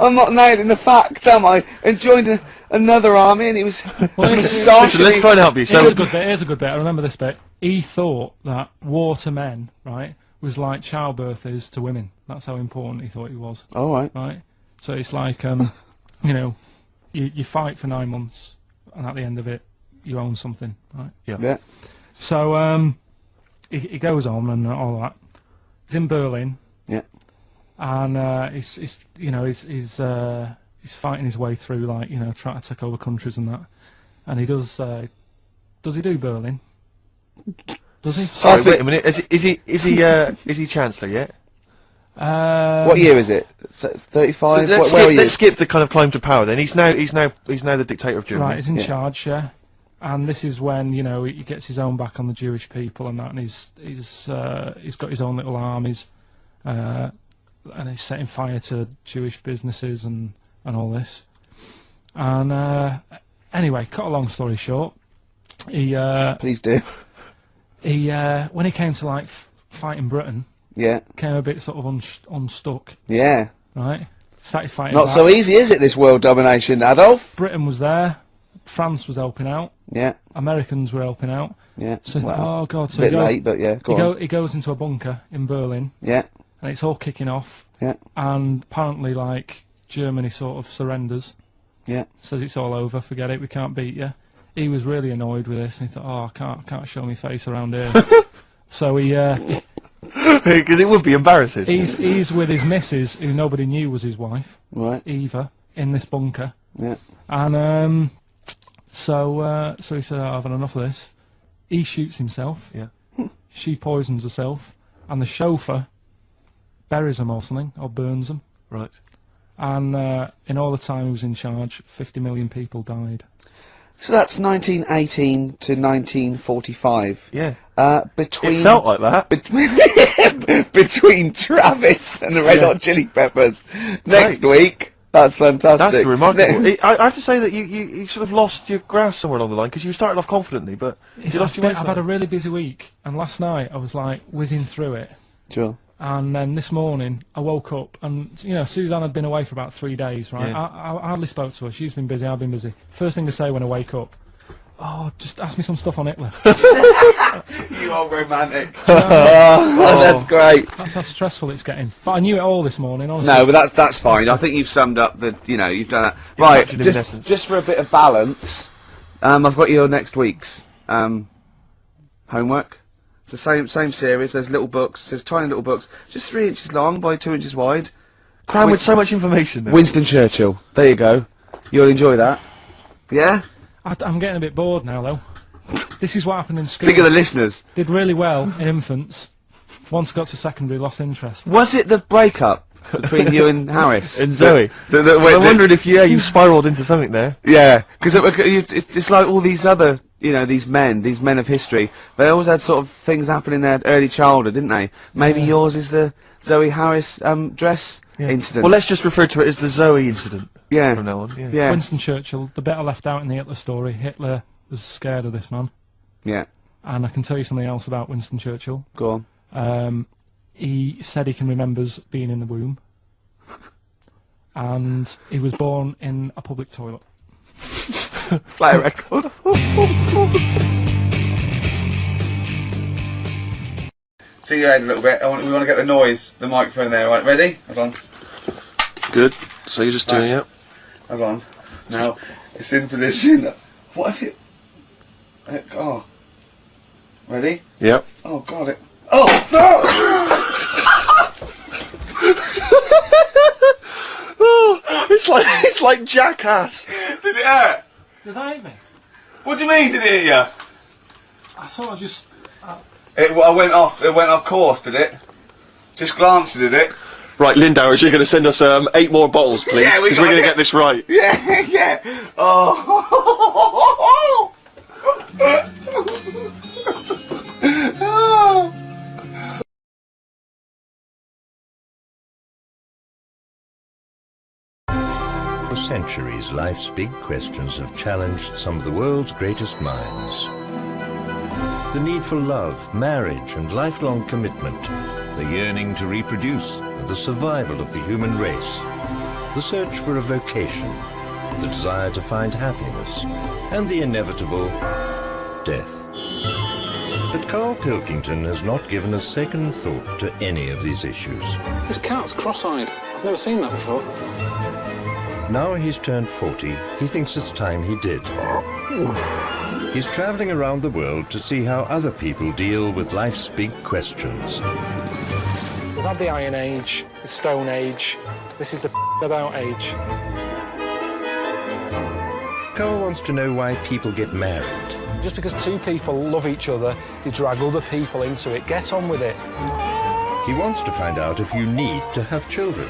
I'm not nailing the fact, am I? And joined another army, and he was moustache. Listen, let's try and help you. So Here's a good bit. I remember this bit. He thought that war to men, right, was like childbirth is to women. That's how important he thought he was. All right. Right. So it's like, you know, you fight for 9 months, and at the end of it, you own something, right? Yeah. So he goes on and all that. He's in Berlin. Yeah. And he's fighting his way through, like, you know, trying to take over countries and that. And he does he do Berlin? Does he? Sorry, wait a minute. Is he Chancellor yet? What year is it? 35. Let's skip the kind of climb to power. Then he's now the dictator of Germany. Right, he's in charge, yeah. And this is when, you know, he gets his own back on the Jewish people and that, and he's got his own little armies, and he's setting fire to Jewish businesses and all this. And anyway, cut a long story short, please do. He when he came to like fighting Britain, yeah, came a bit sort of unstuck. Yeah. Right. Started fighting. Not so easy, is it? This world domination, Adolf. Britain was there. France was helping out. Yeah. Americans were helping out. Yeah. So he thought, oh God. So a bit late, but yeah. He goes into a bunker in Berlin. Yeah. And it's all kicking off. Yeah. And apparently, like, Germany sort of surrenders. Yeah. Says it's all over. Forget it. We can't beat you. He was really annoyed with this, and he thought, oh, I can't show my face around here. So he. Because it would be embarrassing. He's with his missus, who nobody knew was his wife. Right. Eva, in this bunker. Yeah. And so he said, I've had enough of this. He shoots himself. Yeah. She poisons herself, and the chauffeur buries him or something, or burns him. Right. And in all the time he was in charge, 50 million people died. So that's 1918 to 1945. Yeah. Between it felt like that. Between Travis and the Red Hot Chili Peppers. Next week. That's fantastic. That's remarkable. I have to say that you sort of lost your grasp somewhere along the line, because you started off confidently, but you lost your way. I've had a really busy week, and last night I was like whizzing through it. Sure. And then this morning I woke up, and you know, Suzanne had been away for about 3 days, right? Yeah. I hardly spoke to her. She's been busy, I've been busy. First thing to say when I wake up, oh, just ask me some stuff on Hitler. You are romantic. Oh, that's great. That's how stressful it's getting. But I knew it all this morning, honestly. No, but that's fine. I think you've summed up the, you know, you've done that. Right, just for a bit of balance, I've got your next week's homework. It's the same series. There's little books. There's tiny little books, just 3 inches long by 2 inches wide. Crammed with so much information. Though. Winston Churchill. There you go. You'll enjoy that. Yeah. I'm getting a bit bored now, though. This is what happened in school. Think of the listeners. Did really well in infants. Once got to secondary, lost interest. Was it the breakup between you and Harris? And Zoe. I'm wondering if, you spiralled into something there. Yeah, because it's like all these other, these men of history, they always had sort of things happen in their early childhood, didn't they? Maybe yours is the Zoe Harris dress incident. Well, let's just refer to it as the Zoe incident. Yeah. From now on. Yeah. Yeah. Winston Churchill, the bit I left out in the Hitler story, Hitler was scared of this man. Yeah. And I can tell you something else about Winston Churchill. Go on. He said he can remember being in the womb. And he was born in a public toilet. Play a record. See your head a little bit. We want to get the microphone there. Right, ready? Hold on. Good. So you're just doing it? Hold on. Now, it's in position. What if it... oh. Ready? Yep. Oh, God, it... Oh, no! Oh, it's like Jackass. Did it hurt? Did that hit me? What do you mean, did it hit you? I sort of just... It went off course, did it? Just glanced at it. Right, Lindauer, you're going to send us 8 more bottles, please, Yeah, because we're going to get this right. Yeah, yeah. Oh. For centuries, life's big questions have challenged some of the world's greatest minds. The need for love, marriage, and lifelong commitment. The yearning to reproduce, and the survival of the human race. The search for a vocation. The desire to find happiness. And the inevitable death. But Karl Pilkington has not given a second thought to any of these issues. This cat's cross-eyed. I've never seen that before. Now he's turned 40, he thinks it's time he did. He's travelling around the world to see how other people deal with life's big questions. We've had the Iron Age, the Stone Age. This is the about age. Karl wants to know why people get married. Just because two people love each other, they drag other people into it. Get on with it. He wants to find out if you need to have children.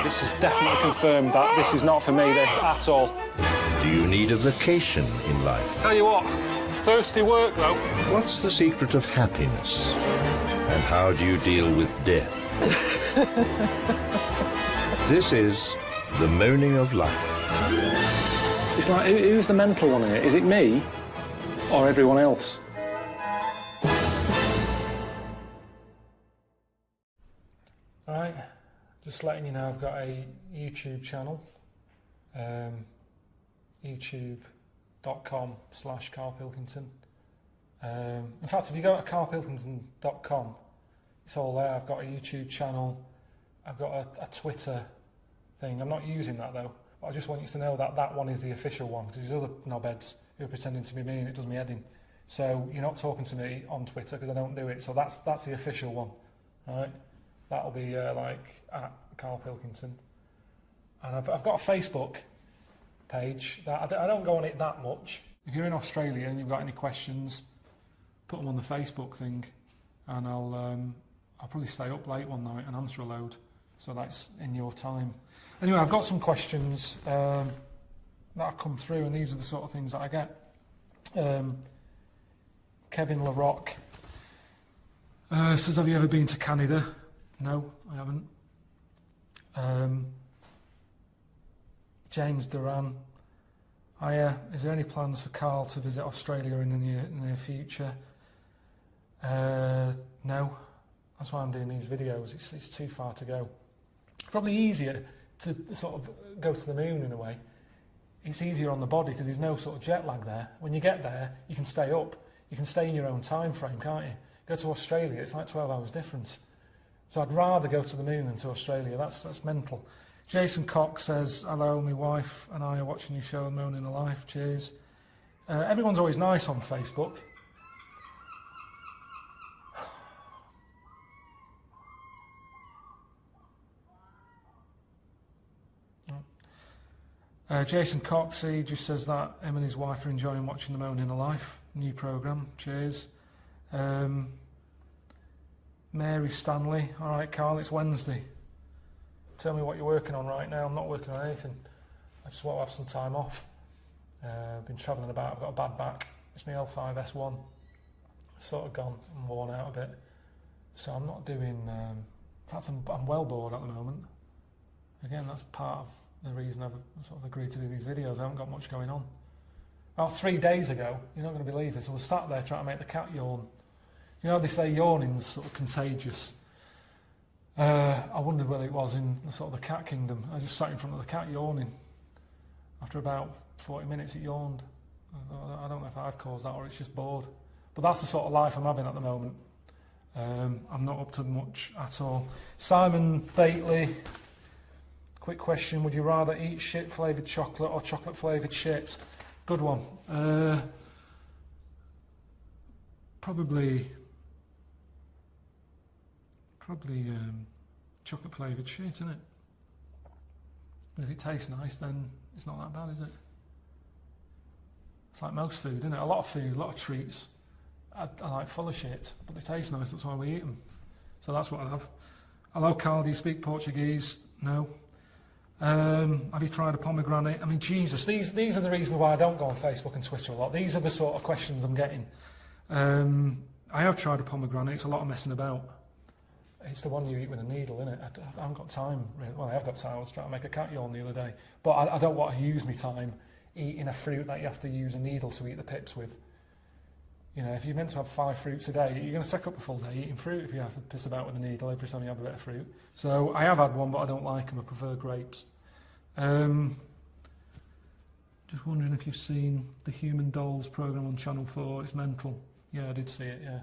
This is definitely confirmed that this is not for me, this, at all. Do you need a vacation in life? Tell you what, thirsty work, though. What's the secret of happiness? And how do you deal with death? This is the moaning of life. It's like, who's the mental one here? Is it me or everyone else? Alright, just letting you know I've got a YouTube channel. YouTube.com/Karl Pilkington. In fact, if you go to karlpilkington.com, it's all there. I've got a YouTube channel. I've got a Twitter thing. I'm not using that though. But I just want you to know that that one is the official one, because these other knobheads who are pretending to be me and it does me head in. So you're not talking to me on Twitter because I don't do it. So that's the official one. All right, that'll be like at Karl Pilkington. And I've got a Facebook page that I don't go on it that much. If you're in Australia and you've got any questions, put them on the Facebook thing, and I'll probably stay up late one night and answer a load. So that's in your time. Anyway, I've got some questions that have come through, and these are the sort of things that I get. Kevin LaRock says, have you ever been to Canada? No, I haven't. James Duran, is there any plans for Karl to visit Australia in the near future? No, that's why I'm doing these videos. It's too far to go. Probably easier to sort of go to the moon in a way. It's easier on the body because there's no sort of jet lag there. When you get there, you can stay up. You can stay in your own time frame, can't you? Go to Australia, it's like 12 hours difference. So I'd rather go to the moon than to Australia. That's mental. Jason Cox says, hello, my wife and I are watching your show and moaning alive. Cheers. Everyone's always nice on Facebook. Jason Cox, he just says that him and his wife are enjoying watching The Moan Inner Life, new programme, cheers. Mary Stanley, alright Carl, it's Wednesday. Tell me what you're working on right now. I'm not working on anything. I just want to have some time off. I've been travelling about, I've got a bad back. It's my L5S1. It's sort of gone and worn out a bit. So I'm not doing, in fact I'm well bored at the moment. Again, that's part of the reason I've sort of agreed to do these videos. I haven't got much going on. About 3 days ago, you're not going to believe this, I was sat there trying to make the cat yawn. You know, they say yawning's sort of contagious. I wondered whether it was in the sort of the cat kingdom. I just sat in front of the cat yawning. After about 40 minutes it yawned. I don't know if I've caused that or it's just bored. But that's the sort of life I'm having at the moment. I'm not up to much at all. Simon Bately, quick question, would you rather eat shit flavoured chocolate or chocolate flavoured shit? Good one. Probably chocolate flavoured shit, isn't it? If it tastes nice, then it's not that bad, is it? It's like most food, isn't it? A lot of food, a lot of treats are like full of shit, but they taste nice, that's why we eat them. So that's what I have. Hello, Carl, do you speak Portuguese? No. Have you tried a pomegranate? I mean, Jesus, these are the reasons why I don't go on Facebook and Twitter a lot. These are the sort of questions I'm getting. I have tried a pomegranate, it's a lot of messing about. It's the one you eat with a needle, isn't it? I haven't got time, really. Well, I have got time, I was trying to make a cat yawn the other day. But I don't want to use my time eating a fruit that you have to use a needle to eat the pips with. You know, if you're meant to have 5 fruits a day, you're going to take up a full day eating fruit if you have to piss about with a needle every time you have a bit of fruit. So I have had one, but I don't like them, I prefer grapes. Just wondering if you've seen the Human Dolls programme on Channel 4, it's mental. Yeah, I did see it, yeah.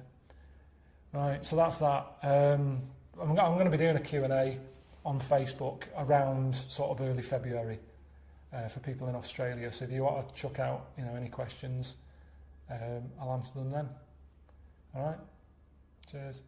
Right, so that's that. I'm going to be doing a Q&A on Facebook around sort of early February for people in Australia. So if you want to chuck out, you know, any questions, I'll answer them then. All right, cheers.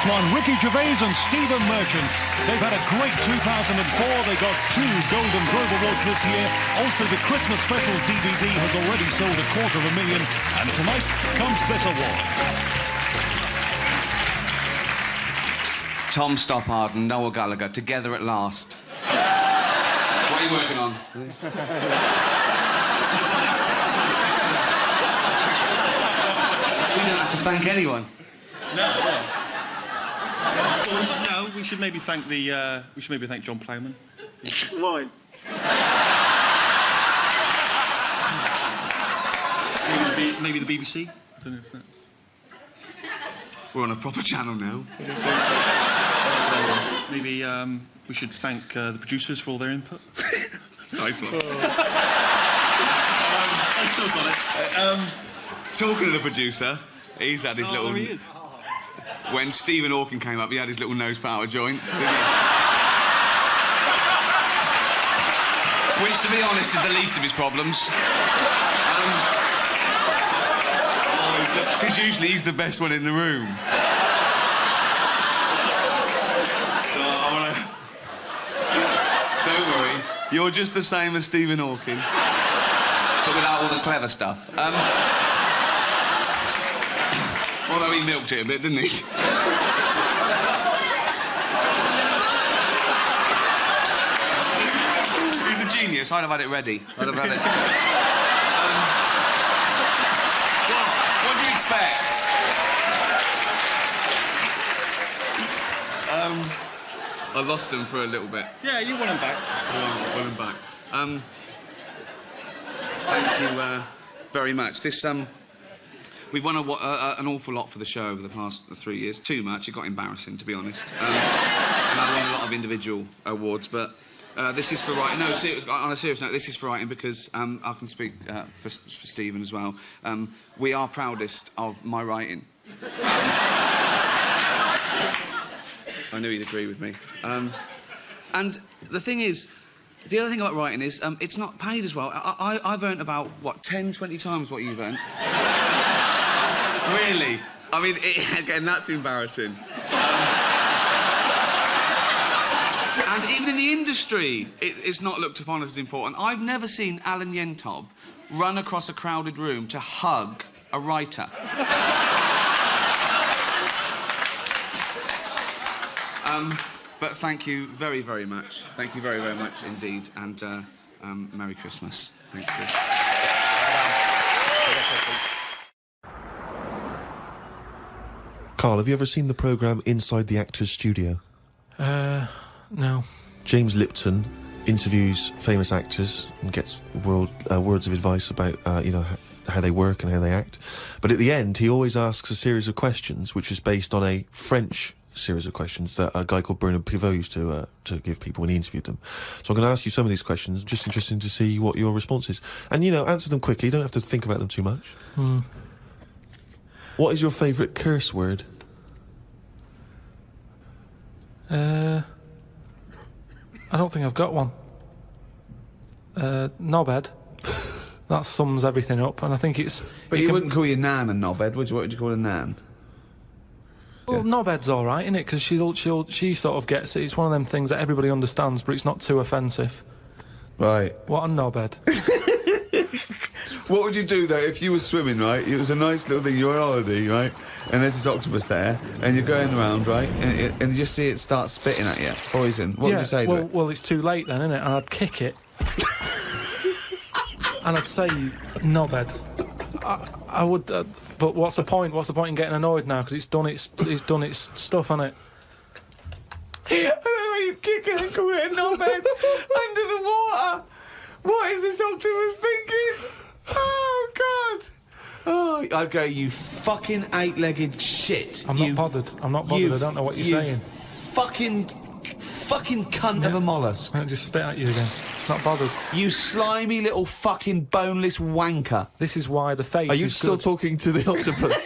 One, Ricky Gervais and Stephen Merchant. They've had a great 2004. They got 2 Golden Globe Awards this year. Also, the Christmas Specials DVD has already sold 250,000. And tonight comes Bitter War. Tom Stoppard and Noel Gallagher together at last. What are you working on? We don't have to thank anyone. No. No, we should maybe thank John Ploughman. Why? Maybe the BBC. I don't know if that's... We're on a proper channel now. Maybe we should thank the producers for all their input. Nice one. I still got it. Talking to the producer, he's had his little... There he is. When Stephen Hawking came up, he had his little nose powder joint, didn't he? Which, to be honest, is the least of his problems. Because usually he's the best one in the room. So I wanna... Don't worry, you're just the same as Stephen Hawking. But without all the clever stuff. Although he milked it a bit, didn't he? He's a genius. I'd have had it ready. I'd have had it... what do you expect? I lost him for a little bit. Yeah, you want him back. I want him back. Thank you very much. This, we've won an awful lot for the show over the past 3 years. Too much. It got embarrassing, to be honest. And I won a lot of individual awards, but this is for writing. No, on a serious note, this is for writing because I can speak for Stephen as well. We are proudest of my writing. I knew he'd agree with me. And the thing is, the other thing about writing is, it's not paid as well. I've earned about, what, 10, 20 times what you've earned? Really? I mean, again, that's embarrassing. And even in the industry, it's not looked upon as important. I've never seen Alan Yentob run across a crowded room to hug a writer. But thank you very, very much. Thank you very, very much indeed. And Merry Christmas. Thank you. Karl, have you ever seen the programme Inside the Actors Studio? No. James Lipton interviews famous actors and gets words of advice about, how they work and how they act. But at the end, he always asks a series of questions, which is based on a French series of questions that a guy called Bernard Pivot used to give people when he interviewed them. So I'm going to ask you some of these questions, just interested to see what your response is. And, answer them quickly, you don't have to think about them too much. What is your favourite curse word? I don't think I've got one. Knobhead. That sums everything up, and I think it's... But you wouldn't call your nan a knobhead, would you? What would you call a nan? Well, knobhead's all right, isn't it? Because she sort of gets it. It's one of them things that everybody understands, but it's not too offensive. Right. What a knobhead. What would you do, though, if you were swimming, right? It was a nice little thing, you're on holiday, right? And there's this octopus there, and you're going around, right? And you just see it start spitting at you, poison. What would you say to it? Well, it's too late then, isn't it? And I'd kick it. And I'd say, knobhead. I would... but what's the point? What's the point in getting annoyed now? Because it's done its stuff, hasn't it? I don't know why you'd kick it and call it a knobhead under the water. What is this octopus thinking? Oh, God. Oh, okay, you fucking eight-legged shit. I'm not bothered. I don't know what you're saying. Fucking cunt of a mollusk. I'll just spit at you again. It's not bothered. You slimy little fucking boneless wanker. This is why the face Are you still talking to the octopus?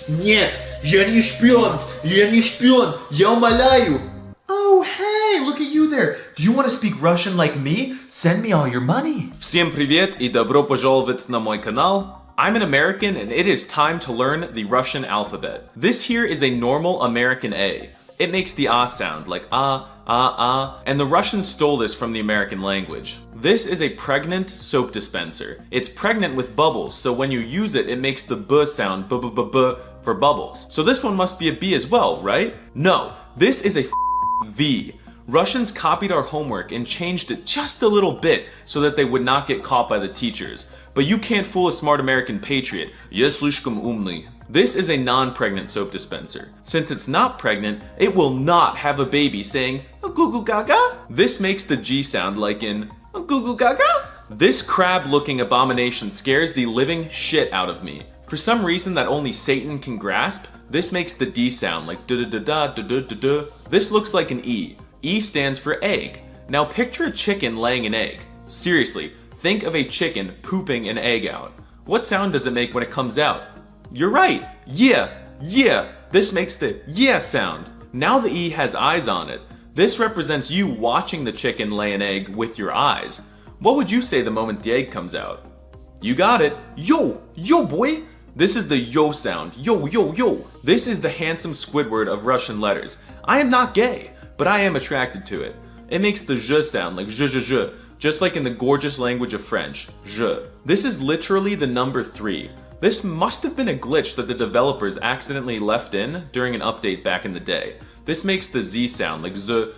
Нет, я не шпион! Я не шпион! Я умоляю! Oh, hey, look at you there! Do you want to speak Russian like me? Send me all your money! Всем привет и добро пожаловать на мой канал. I'm an American and it is time to learn the Russian alphabet. This here is a normal American A. It makes the ah sound like ah, and the Russians stole this from the American language. This is a pregnant soap dispenser. It's pregnant with bubbles, so when you use it, it makes the b sound b for bubbles. So this one must be a B as well, right? No, this is a V. Russians copied our homework and changed it just a little bit so that they would not get caught by the teachers. But you can't fool a smart American patriot. Я слишком умный. This is a non-pregnant soap dispenser. Since it's not pregnant, it will not have a baby saying goo goo gaga. This makes the G sound like in goo goo gaga. This crab-looking abomination scares the living shit out of me. For some reason that only Satan can grasp, this makes the D sound like da-da-da-da-da-da-da-da. This looks like an E. E stands for egg. Now picture a chicken laying an egg. Seriously, think of a chicken pooping an egg out. What sound does it make when it comes out? You're right. Yeah. This makes the yeah sound. Now the E has eyes on it. This represents you watching the chicken lay an egg with your eyes. What would you say the moment the egg comes out? You got it. Yo boy. This is the yo sound. Yo. This is the handsome Squidward of Russian letters. I am not gay, but I am attracted to it. It makes the zh sound like zh, just like in the gorgeous language of French, je. This is literally the number 3. This must have been a glitch that the developers accidentally left in during an update back in the day. This makes the Z sound like z.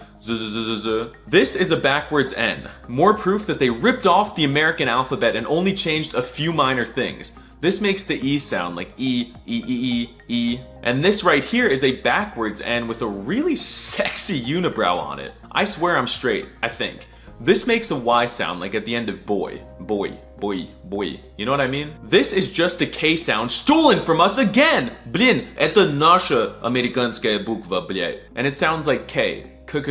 This is a backwards N. More proof that they ripped off the American alphabet and only changed a few minor things. This makes the E sound like E. And this right here is a backwards N with a really sexy unibrow on it. I swear I'm straight, I think. This makes a Y sound like at the end of boy. You know what I mean? This is just a K sound stolen from us again! Blin, это наша американская буква, блядь. And it sounds like K. K.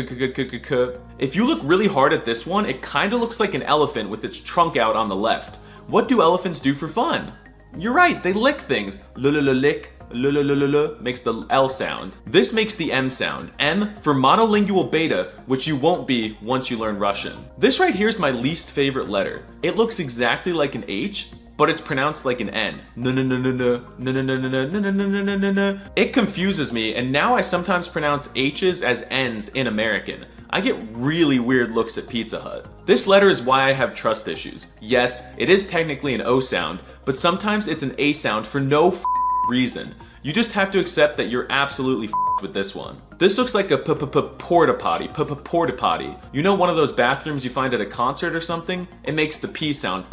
If you look really hard at this one, it kinda looks like an elephant with its trunk out on the left. What do elephants do for fun? You're right, they lick things. Lick. Makes the L sound. This makes the M sound. M for monolingual beta, which you won't be once you learn Russian. This right here is my least favorite letter. It looks exactly like an H, but it's pronounced like an N. It confuses me, and now I sometimes pronounce H's as N's in American. I get really weird looks at Pizza Hut. This letter is why I have trust issues. Yes, it is technically an O sound, but sometimes it's an A sound for no reason. You just have to accept that you're absolutely with this one. This looks like a porta potty. Porta potty. You know one of those bathrooms you find at a concert or something? It makes the P sound.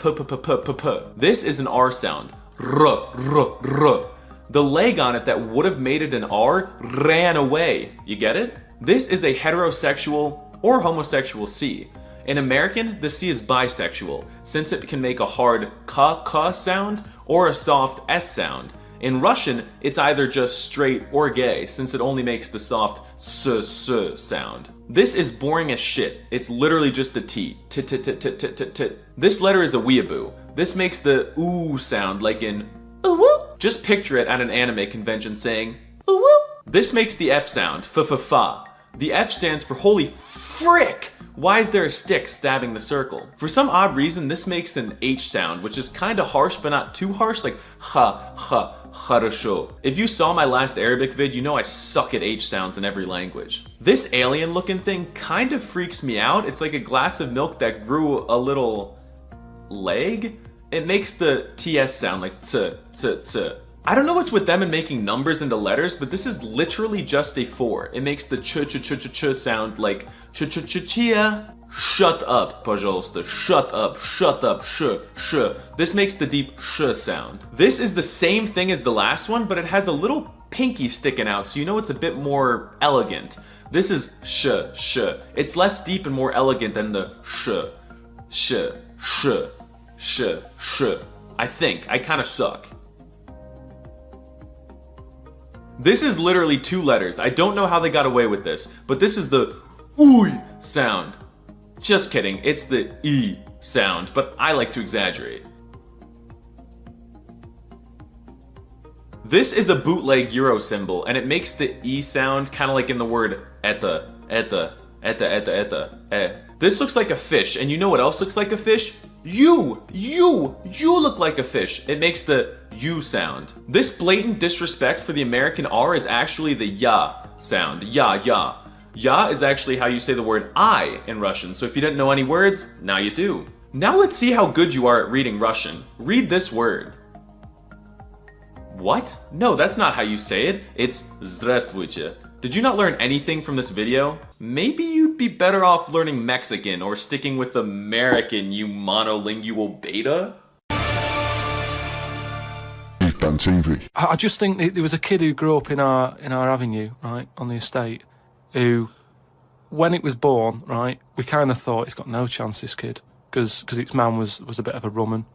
This is an R sound. R. The leg on it that would have made it an R ran away. You get it? This is a heterosexual or homosexual C. In American, the C is bisexual, since it can make a hard k sound or a soft S sound. In Russian, it's either just straight or gay, since it only makes the soft s sound. This is boring as shit. It's literally just a T. This letter is a weeaboo. This makes the oo sound like in oo. Just picture it at an anime convention saying oo. This makes the F sound, fa. The F stands for holy frick! Why is there a stick stabbing the circle? For some odd reason, this makes an H sound, which is kinda harsh but not too harsh, like хорошо. If you saw my last Arabic vid, you know I suck at H sounds in every language. This alien looking thing kind of freaks me out. It's like a glass of milk that grew a little leg. It makes the TS sound like t. I don't know what's with them and making numbers into letters, but this is literally just a 4. It makes the ch sound like ch-ch-ch-chia. Shut up, пожалуйста. Shut up, sh. This makes the deep sh sound. This is the same thing as the last one, but it has a little pinky sticking out, so you know it's a bit more elegant. This is sh. It's less deep and more elegant than the sh. I think. I kinda suck. This is literally 2 letters. I don't know how they got away with this, but this is the ooy sound. Just kidding, it's the E sound, but I like to exaggerate. This is a bootleg Euro symbol, and it makes the E sound kind of like in the word etta. This looks like a fish, and you know what else looks like a fish? You look like a fish. It makes the U sound. This blatant disrespect for the American R is actually the ya sound. Ya. Ya is actually how you say the word I in Russian, so if you didn't know any words, now you do. Now let's see how good you are at reading Russian. Read this word. What? No, that's not how you say it. It's здравствуйте. Did you not learn anything from this video? Maybe you'd be better off learning Mexican or sticking with American, you monolingual beta? TV. I just think there was a kid who grew up in our avenue, right, on the estate, who, when it was born, right, we kind of thought it's got no chance, this kid, because its man was a bit of a rumman.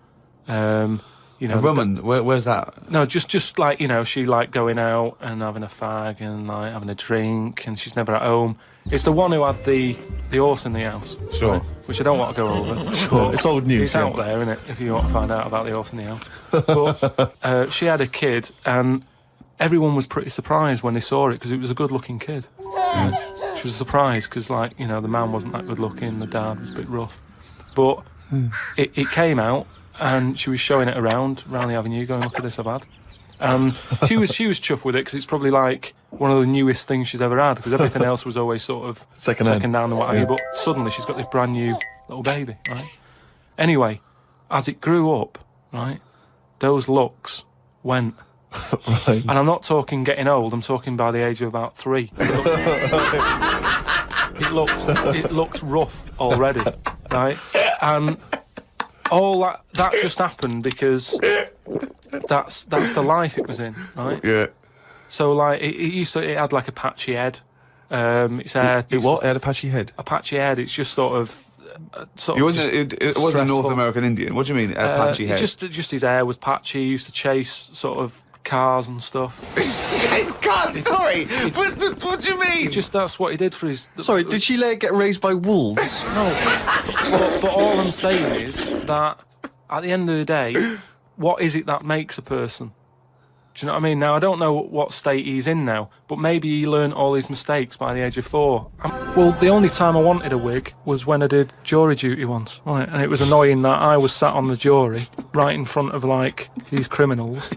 You know, a rumman? Where's that? No, just like, you know, she liked going out and having a fag and like having a drink, and she's never at home. It's the one who had the horse in the house. Sure. Right, which I don't want to go over. Sure, it's old news. It's out there, isn't it, if you want to find out about the horse in the house. But she had a kid, and everyone was pretty surprised when they saw it, because it was a good-looking kid. She was surprised, because, like, you know, the man wasn't that good-looking, the dad was a bit rough. But it came out, and she was showing it around the avenue, going, look at this I've had. And she was chuffed with it, because it's probably like one of the newest things she's ever had, because everything else was always sort of second hand and what have you. But suddenly she's got this brand new little baby, right? Anyway, as it grew up, right, those looks went. Right. And I'm not talking getting old, I'm talking by the age of about 3. It looked rough already, right? And all that just happened because that's the life it was in, right? Yeah. So like it had like a patchy head. Its hair. It had a patchy head. A patchy head. It's just sort of. It wasn't a North American Indian. What do you mean? A patchy head. Just his hair was patchy. He used to chase sort of cars and stuff. Chase cars. Sorry. What do you mean? That's what he did for his. Sorry, did she let it get raised by wolves? No. But all I'm saying is that at the end of the day, what is it that makes a person? Do you know what I mean? Now, I don't know what state he's in now, but maybe he learned all his mistakes by the age of 4. Well, the only time I wanted a wig was when I did jury duty once, right? And it was annoying that I was sat on the jury right in front of, like, these criminals,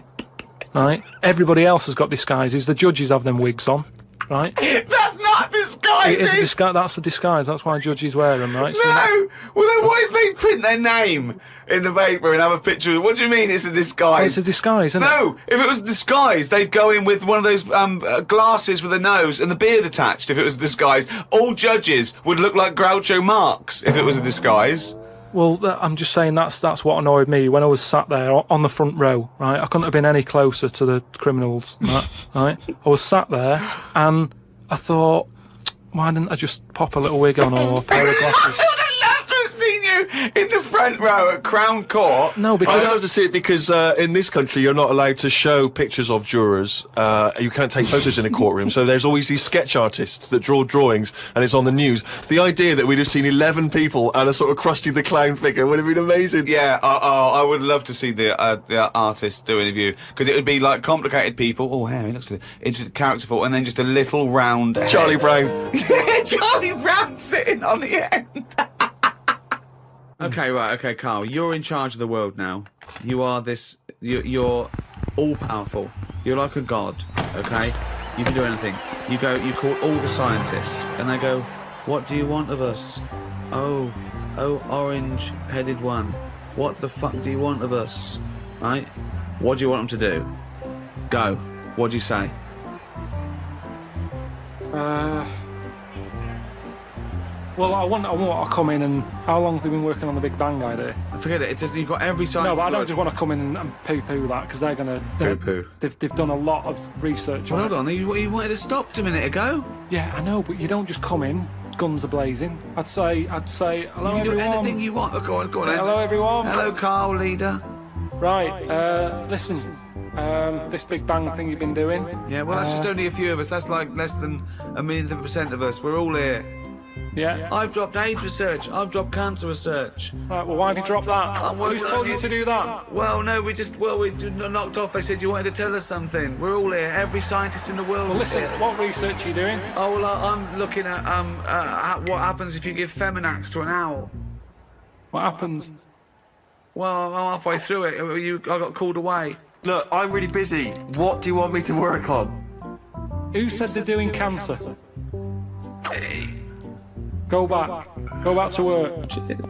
right? Everybody else has got disguises. The judges have them wigs on, right? That's not disguises! It is a disguise. That's a disguise. That's why judges wear them, right? So No! Well, then what if they print their name in the paper and have a picture? What do you mean it's a disguise? Well, it's a disguise, isn't it? No! If it was a disguise, they'd go in with one of those glasses with a nose and the beard attached if it was a disguise. All judges would look like Groucho Marx if it was a disguise. Well, I'm just saying that's what annoyed me when I was sat there on the front row, right? I couldn't have been any closer to the criminals, right? I was sat there and I thought, why didn't I just pop a little wig on or a pair of glasses? I would have loved to have seen you in the front row at Crown Court. No, because I'd love to see it because in this country you're not allowed to show pictures of jurors. You can't take photos in a courtroom, so there's always these sketch artists that draw drawings, and it's on the news. The idea that we'd have seen 11 people and a sort of Krusty the Clown figure would have been amazing. Yeah, I would love to see the artist do an interview, because it would be like complicated people. Oh, Harry looks into characterful, and then just a little round head. Charlie Brown. Charlie Brown sitting on the end. Okay, Karl, you're in charge of the world now. You are this. You're all powerful. You're like a god. Okay, you can do anything. You call all the scientists, and they go, "What do you want of us?" Oh, orange-headed one. What the fuck do you want of us? Right? What do you want them to do? Go. What do you say? Well, I want to come in and... How long have they been working on the Big Bang idea? Forget it. You've got every science... No, but I don't just want to come in and poo-poo that, because they're going to... Poo-poo? They've done a lot of research on Hold on, you wanted to stop a minute ago? Yeah, I know, but you don't just come in, guns are blazing. I'd say, hello, you can everyone. do anything you want. Oh, go on then. Hello, everyone. Hello, Karl, leader. Right, listen, this Big Bang thing you've been doing... Yeah, well, that's just only a few of us. That's like less than 1,000,000% of us. We're all here. Yeah. I've dropped AIDS research. I've dropped cancer research. Right, well, why have you dropped that? Who's told you to do that? Well, no, we knocked off. They said you wanted to tell us something. We're all here. Every scientist in the world Well, is listen, here. what research are you doing? Oh, well, I'm looking at what happens if you give Feminax to an owl. What happens? Well, I'm halfway through it. I got called away. Look, I'm really busy. What do you want me to work on? Who said they're doing cancer? Go back to work. Cheers.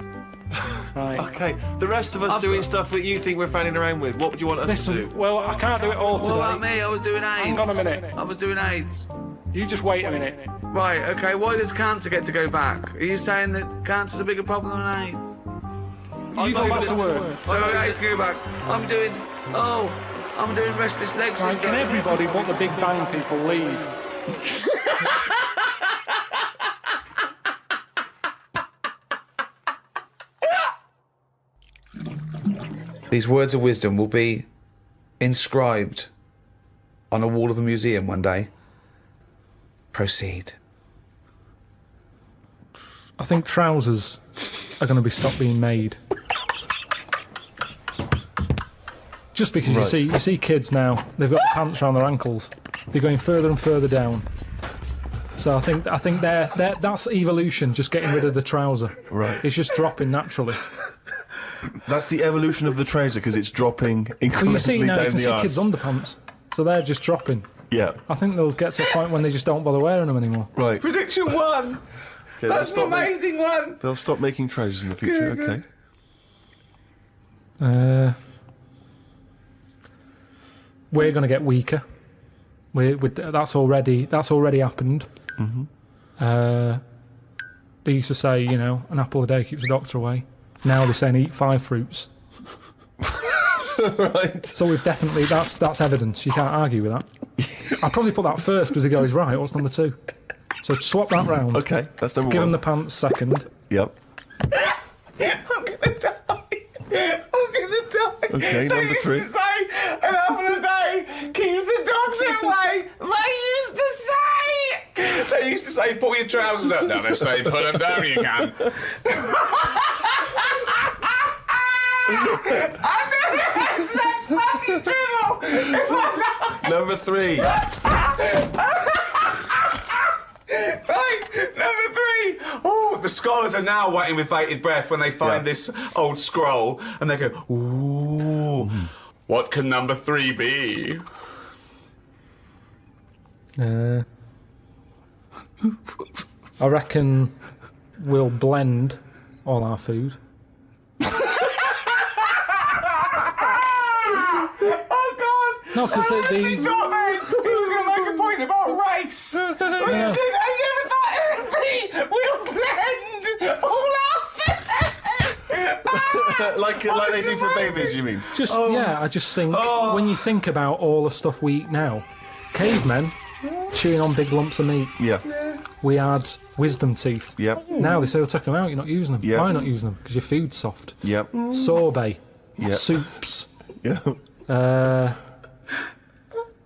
Right. Okay, the rest of us doing stuff that you think we're fanning around with. What would you want us to do? Well, I can't do it all today. What about me? I was doing AIDS. Hang on a minute. I was doing AIDS. You just wait a minute. Right, okay, why does cancer get to go back? Are you saying that cancer's a bigger problem than AIDS? You go back to work. So AIDS go back. I'm doing restless leg syndrome. Right, can everybody but the Big Bang people leave? These words of wisdom will be inscribed on a wall of a museum one day. Proceed. I think trousers are going to be stopped being made. Just because you see kids now, they've got pants around their ankles. They're going further and further down. So I think that's evolution, just getting rid of the trouser. Right. It's just dropping naturally. That's the evolution of the trouser, because it's dropping incrementally Well, you see now, down you can the see arse. kids' underpants, so they're just dropping. Yeah. I think they'll get to a point when they just don't bother wearing them anymore. Right. Prediction 1! Okay, That's an amazing one! They'll stop making trousers in the future, Good. okay. We're going to get weaker. That's already happened. Mm-hmm. They used to say, an apple a day keeps the doctor away. Now they're saying eat 5 fruits. Right. So we've definitely that's evidence. You can't argue with that. I'd probably put that first because the guy's right. What's number 2? So swap that round. Okay, that's number 1. Give him the pants second. Yep. I'm gonna die. Okay, they number used 3. to say an apple a day keeps the doctor away. They used to say pull your trousers up. Now they say put them down. You can. I've never had such fucking dribble! Number 3. Right, number 3. Oh, the scholars are now waiting with bated breath when they find this old scroll, and they go, ooh, what can number 3 be? I reckon we'll blend all our food. Oh, God! No, because He got me! He was going to make a point about race! What is it? I never thought it would be! We'll blend all our food! like they do for babies, you mean? I just think when you think about all the stuff we eat now, cavemen chewing on big lumps of meat. Yeah. We had wisdom teeth. Yep. Now they say they'll take them out, you're not using them. Yep. Why are you not using them? Because your food's soft. Yep. Sorbet. Yep. Soups. Yeah.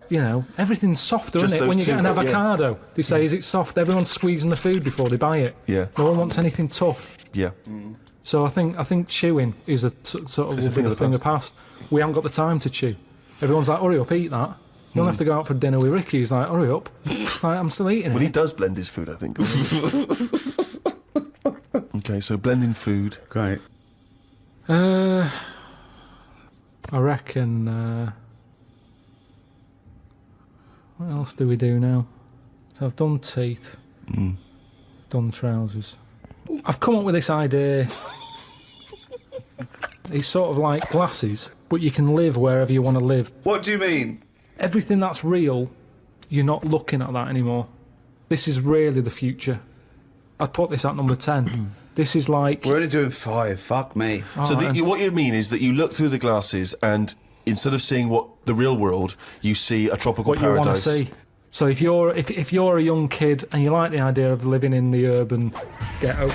You know, everything's softer, Just isn't it? those When you get an two, avocado, they say, is it soft? Everyone's squeezing the food before they buy it. Yeah. No one wants anything tough. Yeah. So I think chewing is a sort of It's a thing of the thing of the past. We haven't got the time to chew. Everyone's like, hurry up, eat that. You don't have to go out for dinner with Ricky. He's like, hurry up. Like, I'm still eating it. Well, he does blend his food, I think. Okay, so blending food. Great. I reckon... what else do we do now? So I've done teeth. Done trousers. I've come up with this idea. It's sort of like glasses, but you can live wherever you want to live. What do you mean? Everything that's real, you're not looking at that anymore. This is really the future. I'd put this at number 10. This is like... We're only doing 5, fuck me. So what you mean is that you look through the glasses and instead of seeing what the real world, you see a tropical what paradise. You want to see. So if you're a young kid and you like the idea of living in the urban ghetto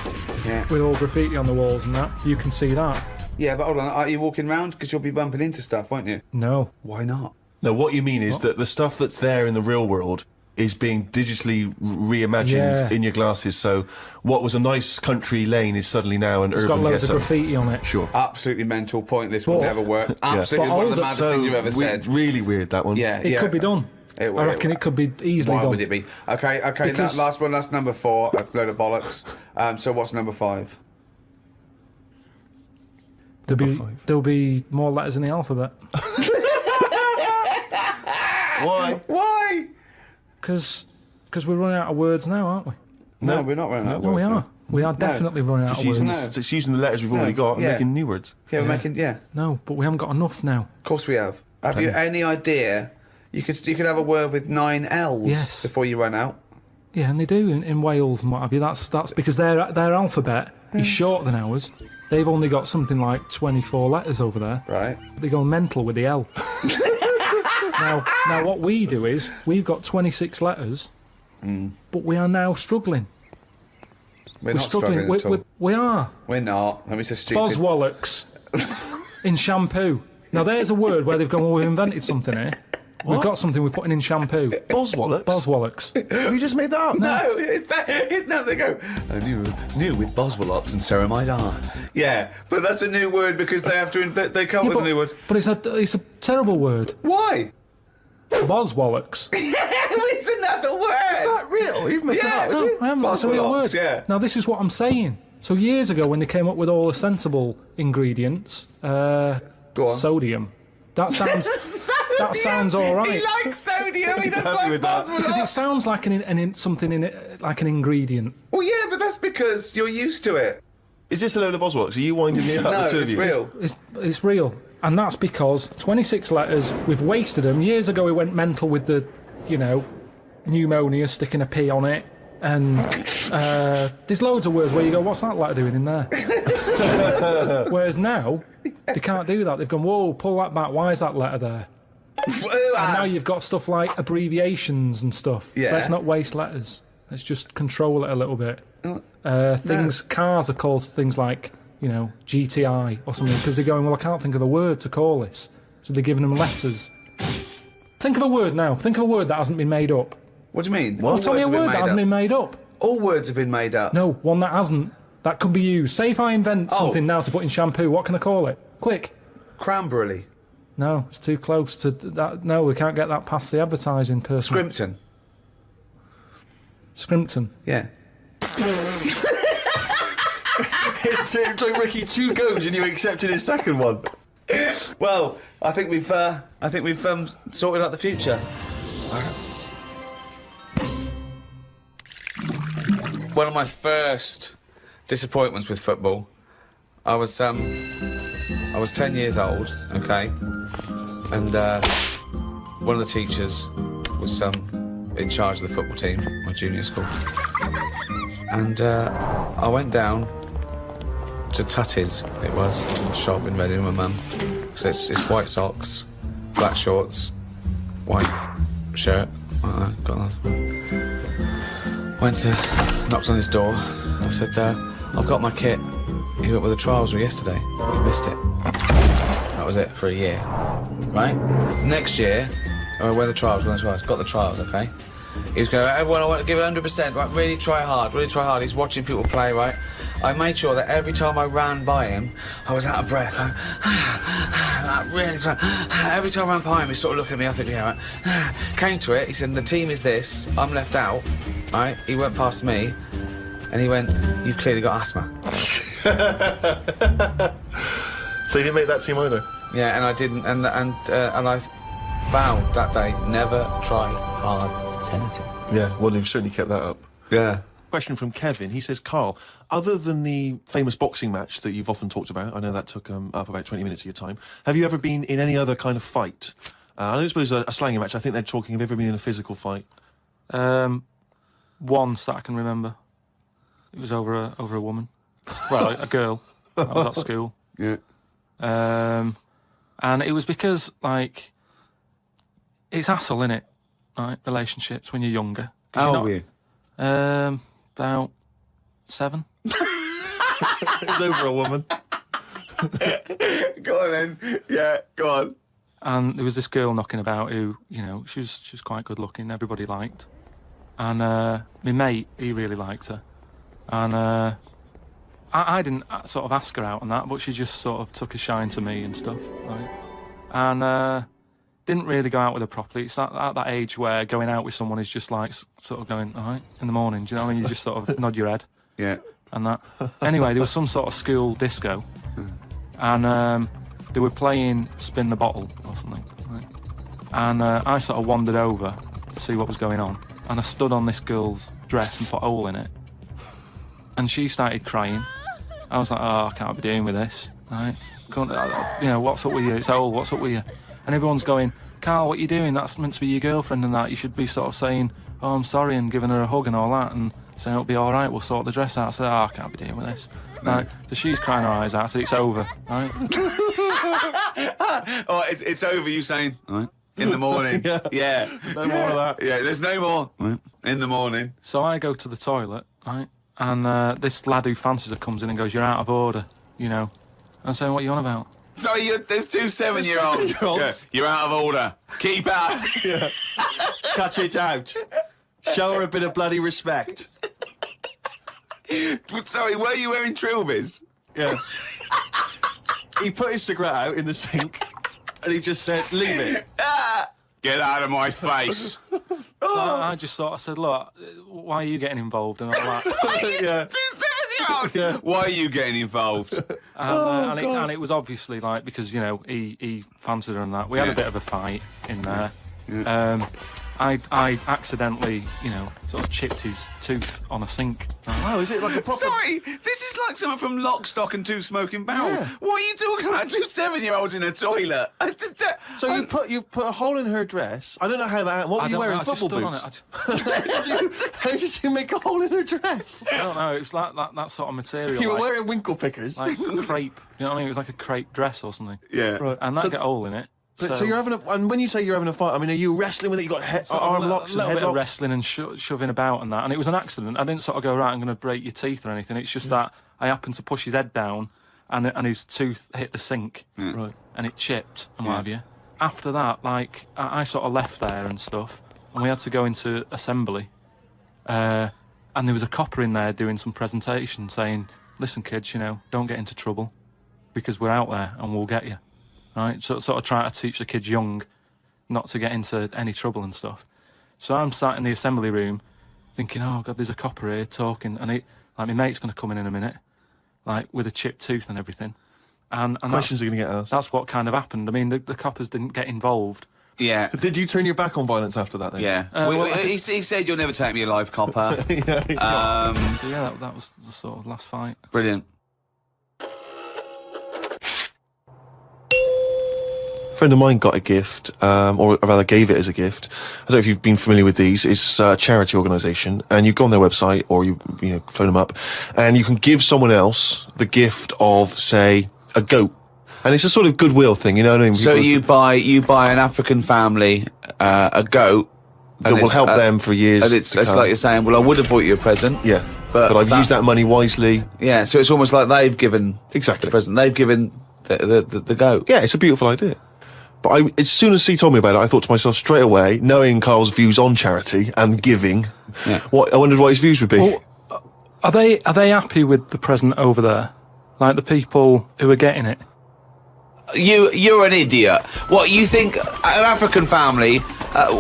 with all graffiti on the walls and that, you can see that. Yeah, but hold on, are you walking around? Because you'll be bumping into stuff, won't you? No. Why not? No, what you mean is that the stuff that's there in the real world is being digitally reimagined in your glasses. So what was a nice country lane is suddenly now an urban ghetto. It's got loads of graffiti on it. Sure. Absolutely mental, pointless, would never work. Yeah. Absolutely one of the maddest things you've ever said. Really weird, that one. Yeah, It could be done. I reckon it could be easily Why done. would it be? Okay, Because- that last one, that's number 4. That's a load of bollocks. So what's number 5? There'll be more letters in the alphabet. Why? Why? Because we're running out of words now, aren't we? No, we're not running out of No, words. we are. We are definitely running out of words. Just using the letters we've already got and making new words. Yeah, we're making, No, but we haven't got enough now. Of course we have. Have you any idea? You could have a word with 9 L's before you run out. Yeah, and they do in Wales and what have you. That's because their alphabet is shorter than ours. They've only got something like 24 letters over there. Right. They go mental with the L. Now what we do is we've got 26 letters, but we are now struggling. We're not struggling at all. We are. We're not. Let me say stupid. Boswallocks in shampoo. Now there's a word where they've gone, well, we've invented something here. We've got something we're putting in shampoo. Boswallocks? Boswallocks. Have you just made that up? No, it's now they go, new with Boswallops and ceramide R. Yeah, but that's a new word because they have to, they come up with a new word. But it's a terrible word. Why? Boswallocks. It's another word. Is that real? You've made that up, No, have you? I haven't. That's a real word. Boswallocks, yeah. Now this is what I'm saying. So years ago when they came up with all the sensible ingredients, Go on. sodium. That sounds that sounds all right. He likes sodium, he doesn't Happy like with that. Because it Boswellocks. sounds like something in it, like an ingredient. Well, yeah, but that's because you're used to it. Is this a load of Boswallocks? Are you winding me up, No, the two of it's you? real. It's real, and that's because 26 letters. We've wasted them. Years ago, we went mental with the, pneumonia, sticking a P on it, and there's loads of words where you go, "What's that letter doing in there?" Whereas now, they can't do that. They've gone, "Whoa, pull that back. Why is that letter there?" And now you've got stuff like abbreviations and stuff. Yeah. Let's not waste letters. Let's just control it a little bit. Cars are called things like, GTI or something, because they're going, well, I can't think of the word to call this. So they're giving them letters. Think of a word now. Think of a word that hasn't been made up. What do you mean? Well, tell me a word that hasn't been made up. All words have been made up. No, one that hasn't. That could be used. Say if I invent something now to put in shampoo, what can I call it? Quick. Cranberry. No, it's too close to that. No, we can't get that past the advertising person. Scrimpton. Scrimpton. Yeah. It took Ricky 2 goes and you accepted his second one. Well, I think we've sorted out the future. One of my first disappointments with football, I was 10 years old, okay, and one of the teachers was in charge of the football team, my junior school, and I went down to Tutty's, it was, a shop in Reading with my mum. So it's white socks, black shorts, white shirt. Got that. Knocked on his door. I said, I've got my kit. You went with the trials yesterday. You missed it. That was it for a year. Right? Next year, I wear the trials, got the trials, okay? He was going, everyone, I want to give it 100%, right? Really try hard. He's watching people play, right? I made sure that every time I ran by him, I was out of breath. Really trying. Every time I ran by him, he sort of looked at me, I think, yeah, right. Came to it, he said, the team is this, I'm left out, right? He went past me, and he went, you've clearly got asthma. So you didn't make that team either? Yeah, and I didn't, and I vowed that day, never try hard at anything. Yeah, well, you've certainly kept that up. Yeah. Question from Kevin. He says, Carl, other than the famous boxing match that you've often talked about, I know that took up about 20 minutes of your time, have you ever been in any other kind of fight? I don't suppose a slanging match. I think they're talking, have you ever been in a physical fight? Once that I can remember. It was over a woman. Well, a girl. I was at school. Yeah. And it was because, like, it's hassle, innit? Right? Relationships when you're younger. How old were you? About 7. It was over a woman. Go on then. Yeah, go on. And there was this girl knocking about who, you know, she was quite good looking, everybody liked. And my mate, he really liked her. And I didn't sort of ask her out on that, but she just sort of took a shine to me and stuff. Right? And didn't really go out with her properly. It's at that age where going out with someone is just like sort of going, all right, in the morning, do you know what I mean? You just sort of nod your head. Yeah. And that. Anyway, there was some sort of school disco. And they were playing Spin the Bottle or something. Right? And I sort of wandered over to see what was going on. And I stood on this girl's dress and put a hole in it. And she started crying. I was like, oh, I can't be doing with this. Right? You know, what's up with you? It's old, what's up with you? And everyone's going, Carl, what are you doing? That's meant to be your girlfriend and that. You should be sort of saying, oh, I'm sorry, and giving her a hug and all that, and saying it'll be all right, we'll sort the dress out. I said, oh, I can't be dealing with this. Right? So she's crying her eyes out. I said, it's over, right? Oh, it's over, you saying, right, in the morning. Yeah. No more of that. Yeah, there's no more. Right. In the morning. So I go to the toilet, right? And this lad who fancies her comes in and goes, you're out of order, you know. And I'm saying, what are you on about? Sorry, there's 2 7-year-olds. Yeah, you're out of order. Keep out. Yeah. Cut it out. Show her a bit of bloody respect. Sorry, were you wearing trilbies? Yeah. He put his cigarette out in the sink and he just said, leave it. Get out of my face. So I just sort of said, look, why are you getting involved and all that? Yeah. 2 7-year-olds. Yeah. Why are you getting involved? And it was obviously like because you know he fancied her and that. We had a bit of a fight in there. Yeah. I accidentally, you know, sort of chipped his tooth on a sink. Wow, is it like a proper... Sorry, this is like something from Lock, Stock and 2 Smoking Barrels. Yeah. What are you talking about? 2 7-year-olds in a toilet. So you put a hole in her dress. I don't know how that... What were you wearing? Football boots? How did you make a hole in her dress? I don't know. It was like that sort of material. You were wearing winkle pickers. Like crepe. You know what I mean? It was like a crepe dress or something. Yeah. Right. And that got a hole in it. So you're having and when you say you're having a fight, I mean, are you wrestling with it? You got arm locks and head locks? A little bit of locks? wrestling and shoving about and that. And it was an accident. I didn't sort of go, right, I'm going to break your teeth or anything. It's just that I happened to push his head down and his tooth hit the sink. Right. And it chipped and what have you. After that, like, I sort of left there and stuff. And we had to go into assembly. And there was a copper in there doing some presentation saying, listen, kids, you know, don't get into trouble. because we're out there and we'll get you, right? So sort of try to teach the kids young not to get into any trouble and stuff. So I'm sat in the assembly room thinking, oh God, there's a copper here talking, and my mate's going to come in a minute, like with a chipped tooth and everything. And Questions are going to get asked. That's what kind of happened. I mean, the coppers didn't get involved. Yeah. Did you turn your back on violence after that then? Yeah. He said, you'll never take me alive, copper. So yeah, that was the sort of last fight. Brilliant. A friend of mine got a gift, or rather gave it as a gift. I don't know if you've been familiar with these. It's a charity organisation, and you go on their website or you phone them up, and you can give someone else the gift of, say, a goat. And it's a sort of goodwill thing, you know what I mean? So you buy an African family a goat that will help them for years. And it's like you're saying, well, I would have bought you a present. Yeah, but I've used that money wisely. Yeah, so it's almost like they've given the present. They've given the goat. Yeah, it's a beautiful idea. But as soon as he told me about it, I thought to myself straight away, knowing Karl's views on charity and giving, I wondered what his views would be. Well, are they happy with the present over there? Like the people who are getting it? You're an idiot. What, you think an African family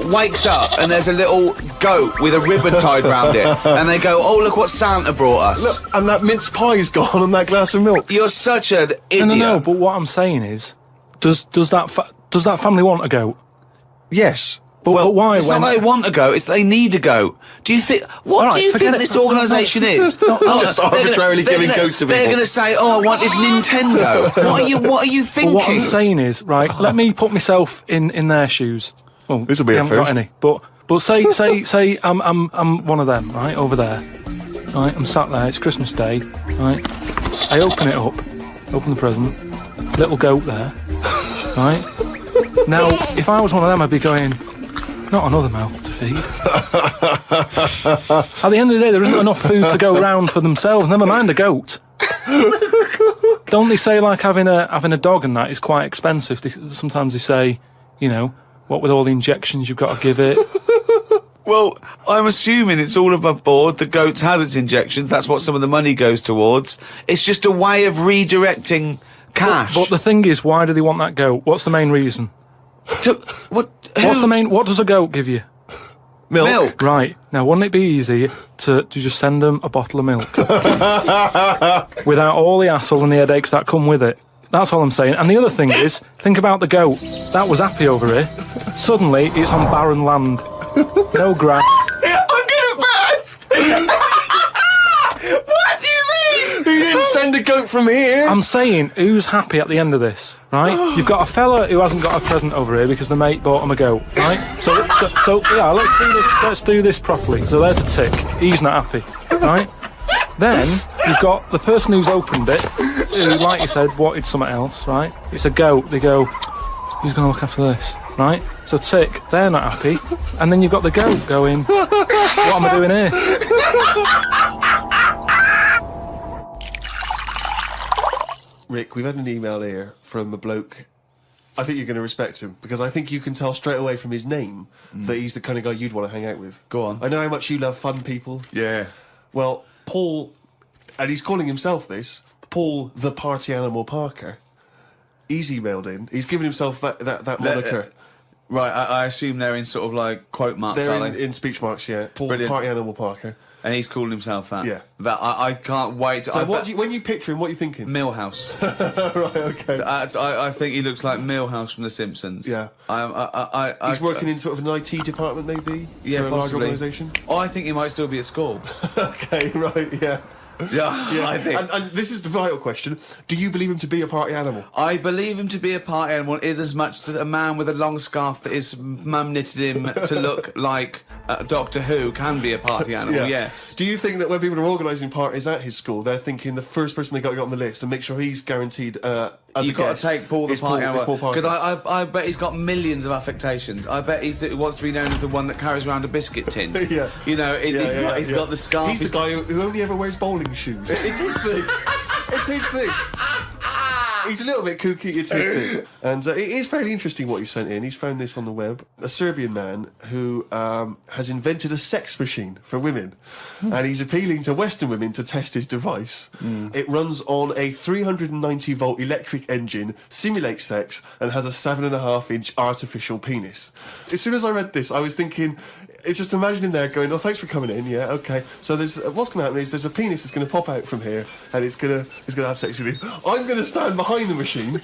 wakes up and there's a little goat with a ribbon tied round it, and they go, oh, look what Santa brought us. Look, and that mince pie's gone and that glass of milk. You're such an idiot. No, but what I'm saying is, does that family want a goat? Yes. But why? It's not they want a goat, it's they need a goat. Do you think... What do you think this organisation is? Just arbitrarily giving goats to people. They're going to say, oh, I wanted Nintendo. What are you thinking? Well, what I'm saying is, right, let me put myself in their shoes. Well, this will be a first. Got any, but say I'm one of them, right, over there. Right, I'm sat there, it's Christmas Day, right. I open it up, open the present, little goat there, right. Now, if I was one of them, I'd be going, not another mouth to feed. At the end of the day, there isn't enough food to go round for themselves, never mind a goat. Don't they say, like, having a dog and that is quite expensive? Sometimes they say, you know, what with all the injections you've got to give it. Well, I'm assuming it's all above board. The goat's had its injections. That's what some of the money goes towards. It's just a way of redirecting cash. But the thing is, why do they want that goat? What's the main reason? What does a goat give you? Milk. Right. Now, wouldn't it be easy to just send them a bottle of milk? Without all the hassle and the headaches that come with it. That's all I'm saying. And the other thing is, think about the goat. That was happy over here. Suddenly, it's on barren land. No grass. I'm gonna burst! What do you mean? You didn't send a goat from here. I'm saying, who's happy at the end of this, right? You've got a fella who hasn't got a present over here because the mate bought him a goat, right? So yeah, let's do this properly. So there's a tick. He's not happy, right? Then you've got the person who's opened it, who, like you said, wanted something else, right? It's a goat. They go, who's going to look after this, right? So tick, they're not happy. And then you've got the goat going, what am I doing here? Rick, we've had an email here from a bloke. I think you're going to respect him, because I think you can tell straight away from his name that he's the kind of guy you'd want to hang out with. Go on. I know how much you love fun people. Yeah. Well, Paul, and he's calling himself this, Paul the Party Animal Parker. He's emailed in. He's given himself that moniker. Right, I assume they're in sort of like quote marks, They're are they? in speech marks, yeah. Paul Brilliant. the Party Animal Parker. And he's calling himself that. Yeah. That I can't wait. So when you picture him, what are you thinking? Millhouse. Right, okay. I think he looks like Millhouse from The Simpsons. Yeah. He's working in sort of an IT department, maybe? Yeah, for a possibly. large organisation? Oh, I think he might still be at school. Okay, right, yeah. Yeah, I think. And this is the vital question. Do you believe him to be a party animal? I believe him to be a party animal is as much as a man with a long scarf that his mum knitted him to look like Doctor Who can be a party animal, yes. Do you think that when people are organising parties at his school, they're thinking the first person they got to get on the list and make sure he's guaranteed You've got to take Paul the party animal. Because I bet he's got millions of affectations. I bet he wants to be known as the one that carries around a biscuit tin. Yeah. You know, he's got the scarf. He's the guy who only ever wears bowling shoes. It's his thing. It's his thing. He's a little bit kooky, it's his thing. And it is fairly interesting what he sent in. He's found this on the web. A Serbian man who has invented a sex machine for women. And he's appealing to Western women to test his device. It runs on a 390-volt electric engine, simulates sex, and has a 7.5-inch artificial penis. As soon as I read this, I was thinking, it's just imagining there going, oh, thanks for coming in, yeah, okay. So there's what's going to happen is there's a penis that's going to pop out from here, and it's going to have sex with you. I'm going to stand behind the machine.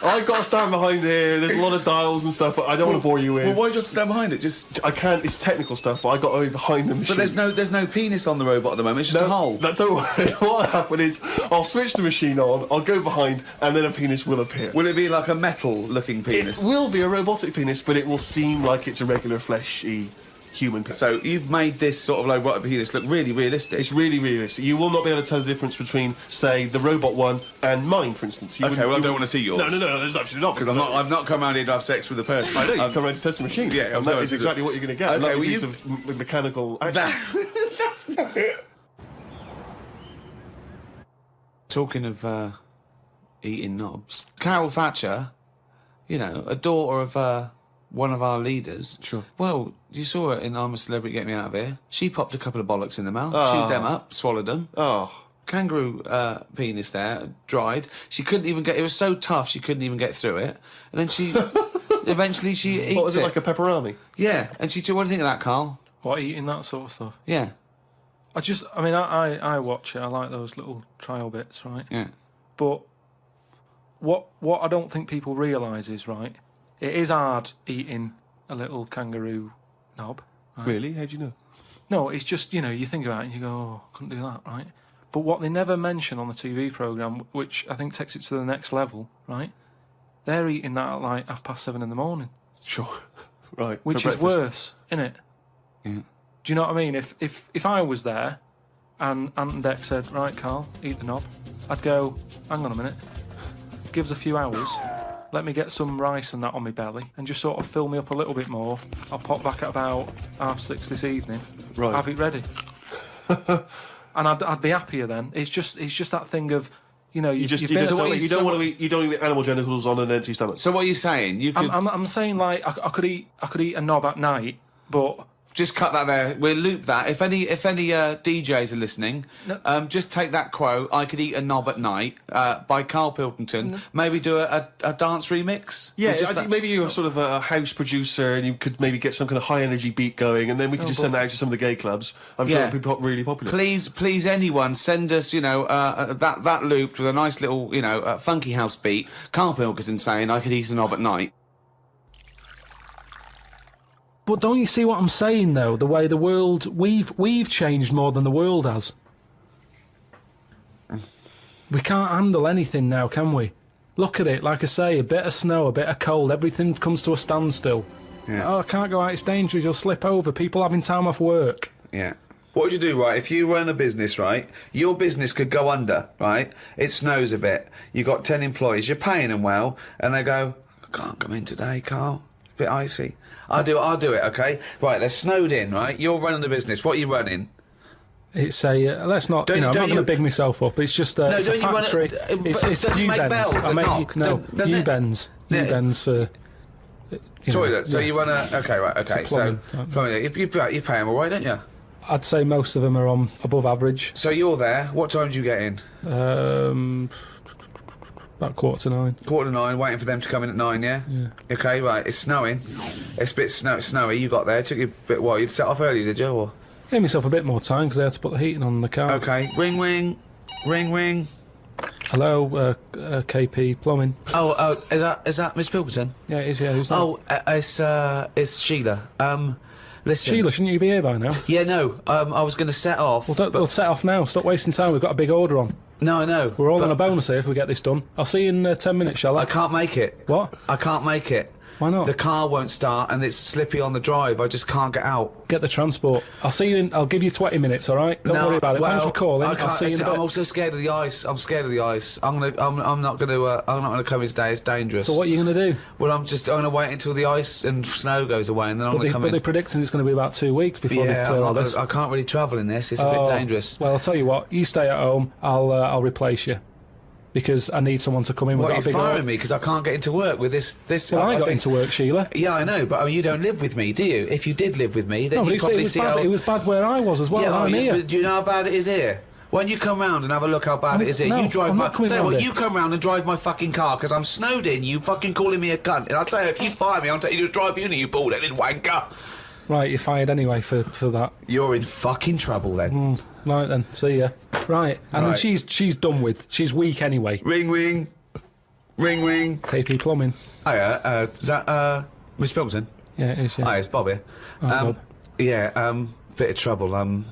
I've got to stand behind here. There's a lot of dials and stuff. I don't want to bore you with. Well, why do you have to stand behind it? Just I can't. It's technical stuff. But I got to be behind the machine. But there's no penis on the robot at the moment. It's just a hole. No, don't worry. What'll happen is I'll switch the machine on. I'll go behind, and then a penis will appear. Will it be like a metal-looking penis? It will be a robotic penis, but it will seem like it's a regular fleshy human penis. So you've made this sort of like robotic penis look really realistic. It's really realistic. You will not be able to tell the difference between, say, the robot one and mine, for instance. Okay, well, I don't want to see yours. No, there's absolutely not. Because I've not come around here to have sex with a person. I know, you've come around to test the machine. Yeah, and that is exactly what you're going to get. Okay, a piece of mechanical action. Talking of eating knobs, Carol Thatcher, you know, a daughter of one of our leaders. Sure. Well, you saw her in I'm a Celebrity, Get Me Out of Here. She popped a couple of bollocks in the mouth, chewed them up, swallowed them. Oh. Kangaroo penis there, dried. She couldn't even get... It was so tough, she couldn't even get through it. And then she... eventually she eats it. What was it, like a pepperoni? Yeah. And she... What do you think of that, Carl? What, eating that sort of stuff? Yeah. I watch it. I like those little trial bits, right? Yeah. But what I don't think people realise is, right, it is hard eating a little kangaroo knob. Right? Really? How'd you know? No, it's just, you know, you think about it and you go, oh, I couldn't do that, right? But what they never mention on the TV programme, which I think takes it to the next level, right, they're eating that at like 7:30 in the morning. Sure. Right. Which is worse, innit? Yeah. Do you know what I mean? If I was there and Ant and Dec said, right, Carl, eat the knob, I'd go, hang on a minute, give us a few hours, let me get some rice and that on my belly and just sort of fill me up a little bit more. I'll pop back at about 6:30 this evening, right. Have it ready. And I'd be happier then. It's just that thing of, you know, you don't want to eat animal genitals on an empty stomach. So what are you saying? You could... I'm saying like I could eat a knob at night, but just cut that there. We'll loop that. If any DJs are listening, just take that quote. I could eat a knob at night by Karl Pilkington. Maybe do a dance remix. Yeah, I think maybe you're sort of a house producer, and you could maybe get some kind of high energy beat going, and then we could just send that out to some of the gay clubs. I'm sure it'd be really popular. Please, anyone send us, you know, that looped with a nice little, you know, funky house beat. Karl Pilkington saying I could eat a knob at night. But don't you see what I'm saying, though? The way the world... We've changed more than the world has. We can't handle anything now, can we? Look at it, like I say, a bit of snow, a bit of cold, everything comes to a standstill. Yeah. Oh, I can't go out, it's dangerous, you'll slip over, people having time off work. Yeah. What would you do, right? If you run a business, right, your business could go under, right? It snows a bit, you've got 10 employees, you're paying them well, and they go, I can't come in today, Carl, a bit icy. I'll do it, okay? Right, they're snowed in, right? You're running the business. What are you running? It's a... let's not... I'm not going to big myself up. It's just it's a factory. It's U-bends. U-bends. U-bends for... Toilet. So you run a... Okay, right, okay. So plumbing. You pay them all right, don't you? I'd say most of them are on above average. So you're there. What time do you get in? About 8:45. 8:45, waiting for them to come in at 9, yeah? Yeah. Okay, right, it's snowing. It's a bit snowy, you got there. It took you a bit while. You'd set off early, did you? Or? Gave myself a bit more time because I had to put the heating on the car. Okay, ring, ring. Ring, ring. Hello, KP Plumbing. Oh, is that Miss Pilkington? Yeah, it is, yeah. Who's that? Oh, it's Sheila. Listen. Sheila, shouldn't you be here by now? Yeah, no, I was going to set off. Well, we'll set off now. Stop wasting time. We've got a big order on. No, I know. We're all on a bonus here if we get this done. I'll see you in 10 minutes, shall I? I can't make it. What? I can't make it. Why not? The car won't start and it's slippy on the drive. I just can't get out. Get the transport. I'll see you in... I'll give you 20 minutes, all right? Don't worry about it. Thanks for calling. I'll see you in a bit. I'm also scared of the ice. I'm scared of the ice. I'm not gonna come in today. It's dangerous. So what are you gonna do? Well, I'm gonna wait until the ice and snow goes away, and then I'm gonna come in. But they're predicting it's going to be about 2 weeks before they clear all this. I can't really travel in this. It's a bit dangerous. Well, I'll tell you what. You stay at home. I'll replace you. because I need someone to come in with What, a you're big firing old... me because I can't get into work with this... Well, I got think- into work, Sheila. Yeah, I know, but I mean, you don't live with me, do you? If you did live with me, then No, but you'd probably it was see bad. how... It was bad where I was as well. Yeah, I'm here. but do you know how bad it is here? When you come round and have a look how bad it is here, no, you drive I'm my... not coming Tell you round what, here. you come round and drive my fucking car because I'm snowed in, you fucking calling me a cunt. And I'll tell you, if you fire me, I'll take you to drive uni, you bald-headed wanker. Right, you're fired anyway for that. You're in fucking trouble then. Right then, see ya. Right, and then Right. she's done with. She's weak anyway. Ring, ring. Ring, ring. KP Plumbing. Hiya, is that, Miss Pilkington? Yeah, it is, yeah. Hi, it's Bob here. Oh, Bob. Yeah, bit of trouble. In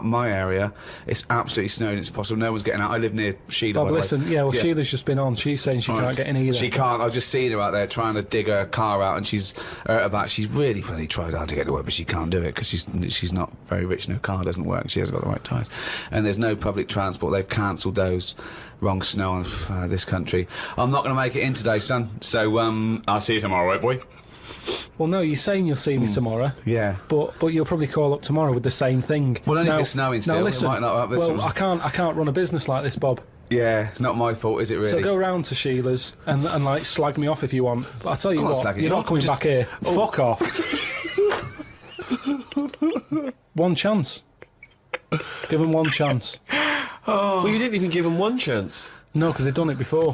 my area, it's absolutely snowed. It's impossible. No one's getting out. I live near Sheila. Bob, by the way. listen, yeah, well, Sheila's just been on. She's saying she can't get in either. She can't. I've just seen her out there trying to dig her car out, and she's hurt her back. She's really tried hard to get to work, but she can't do it because she's not very rich and her car doesn't work. She hasn't got the right tyres, and there's no public transport. They've cancelled those. Wrong snow on this country. I'm not going to make it in today, son. So I'll see you tomorrow, right, boy? Well, no, you're saying you'll see me tomorrow. Yeah. But you'll probably call up tomorrow with the same thing. Well, only if it's snowing still. Now, It listen, might not- well, I can't run a business like this, Bob. Yeah, it's not my fault, is it really? So go round to Sheila's and like slag me off if you want. But I'll tell you I'm not what, slagging you're you not off, coming just- back here. Oh. Fuck off. One chance. Give them one chance. Well, you didn't even give him one chance. No, because they've done it before.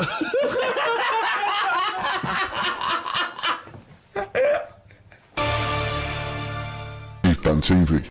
You've done TV.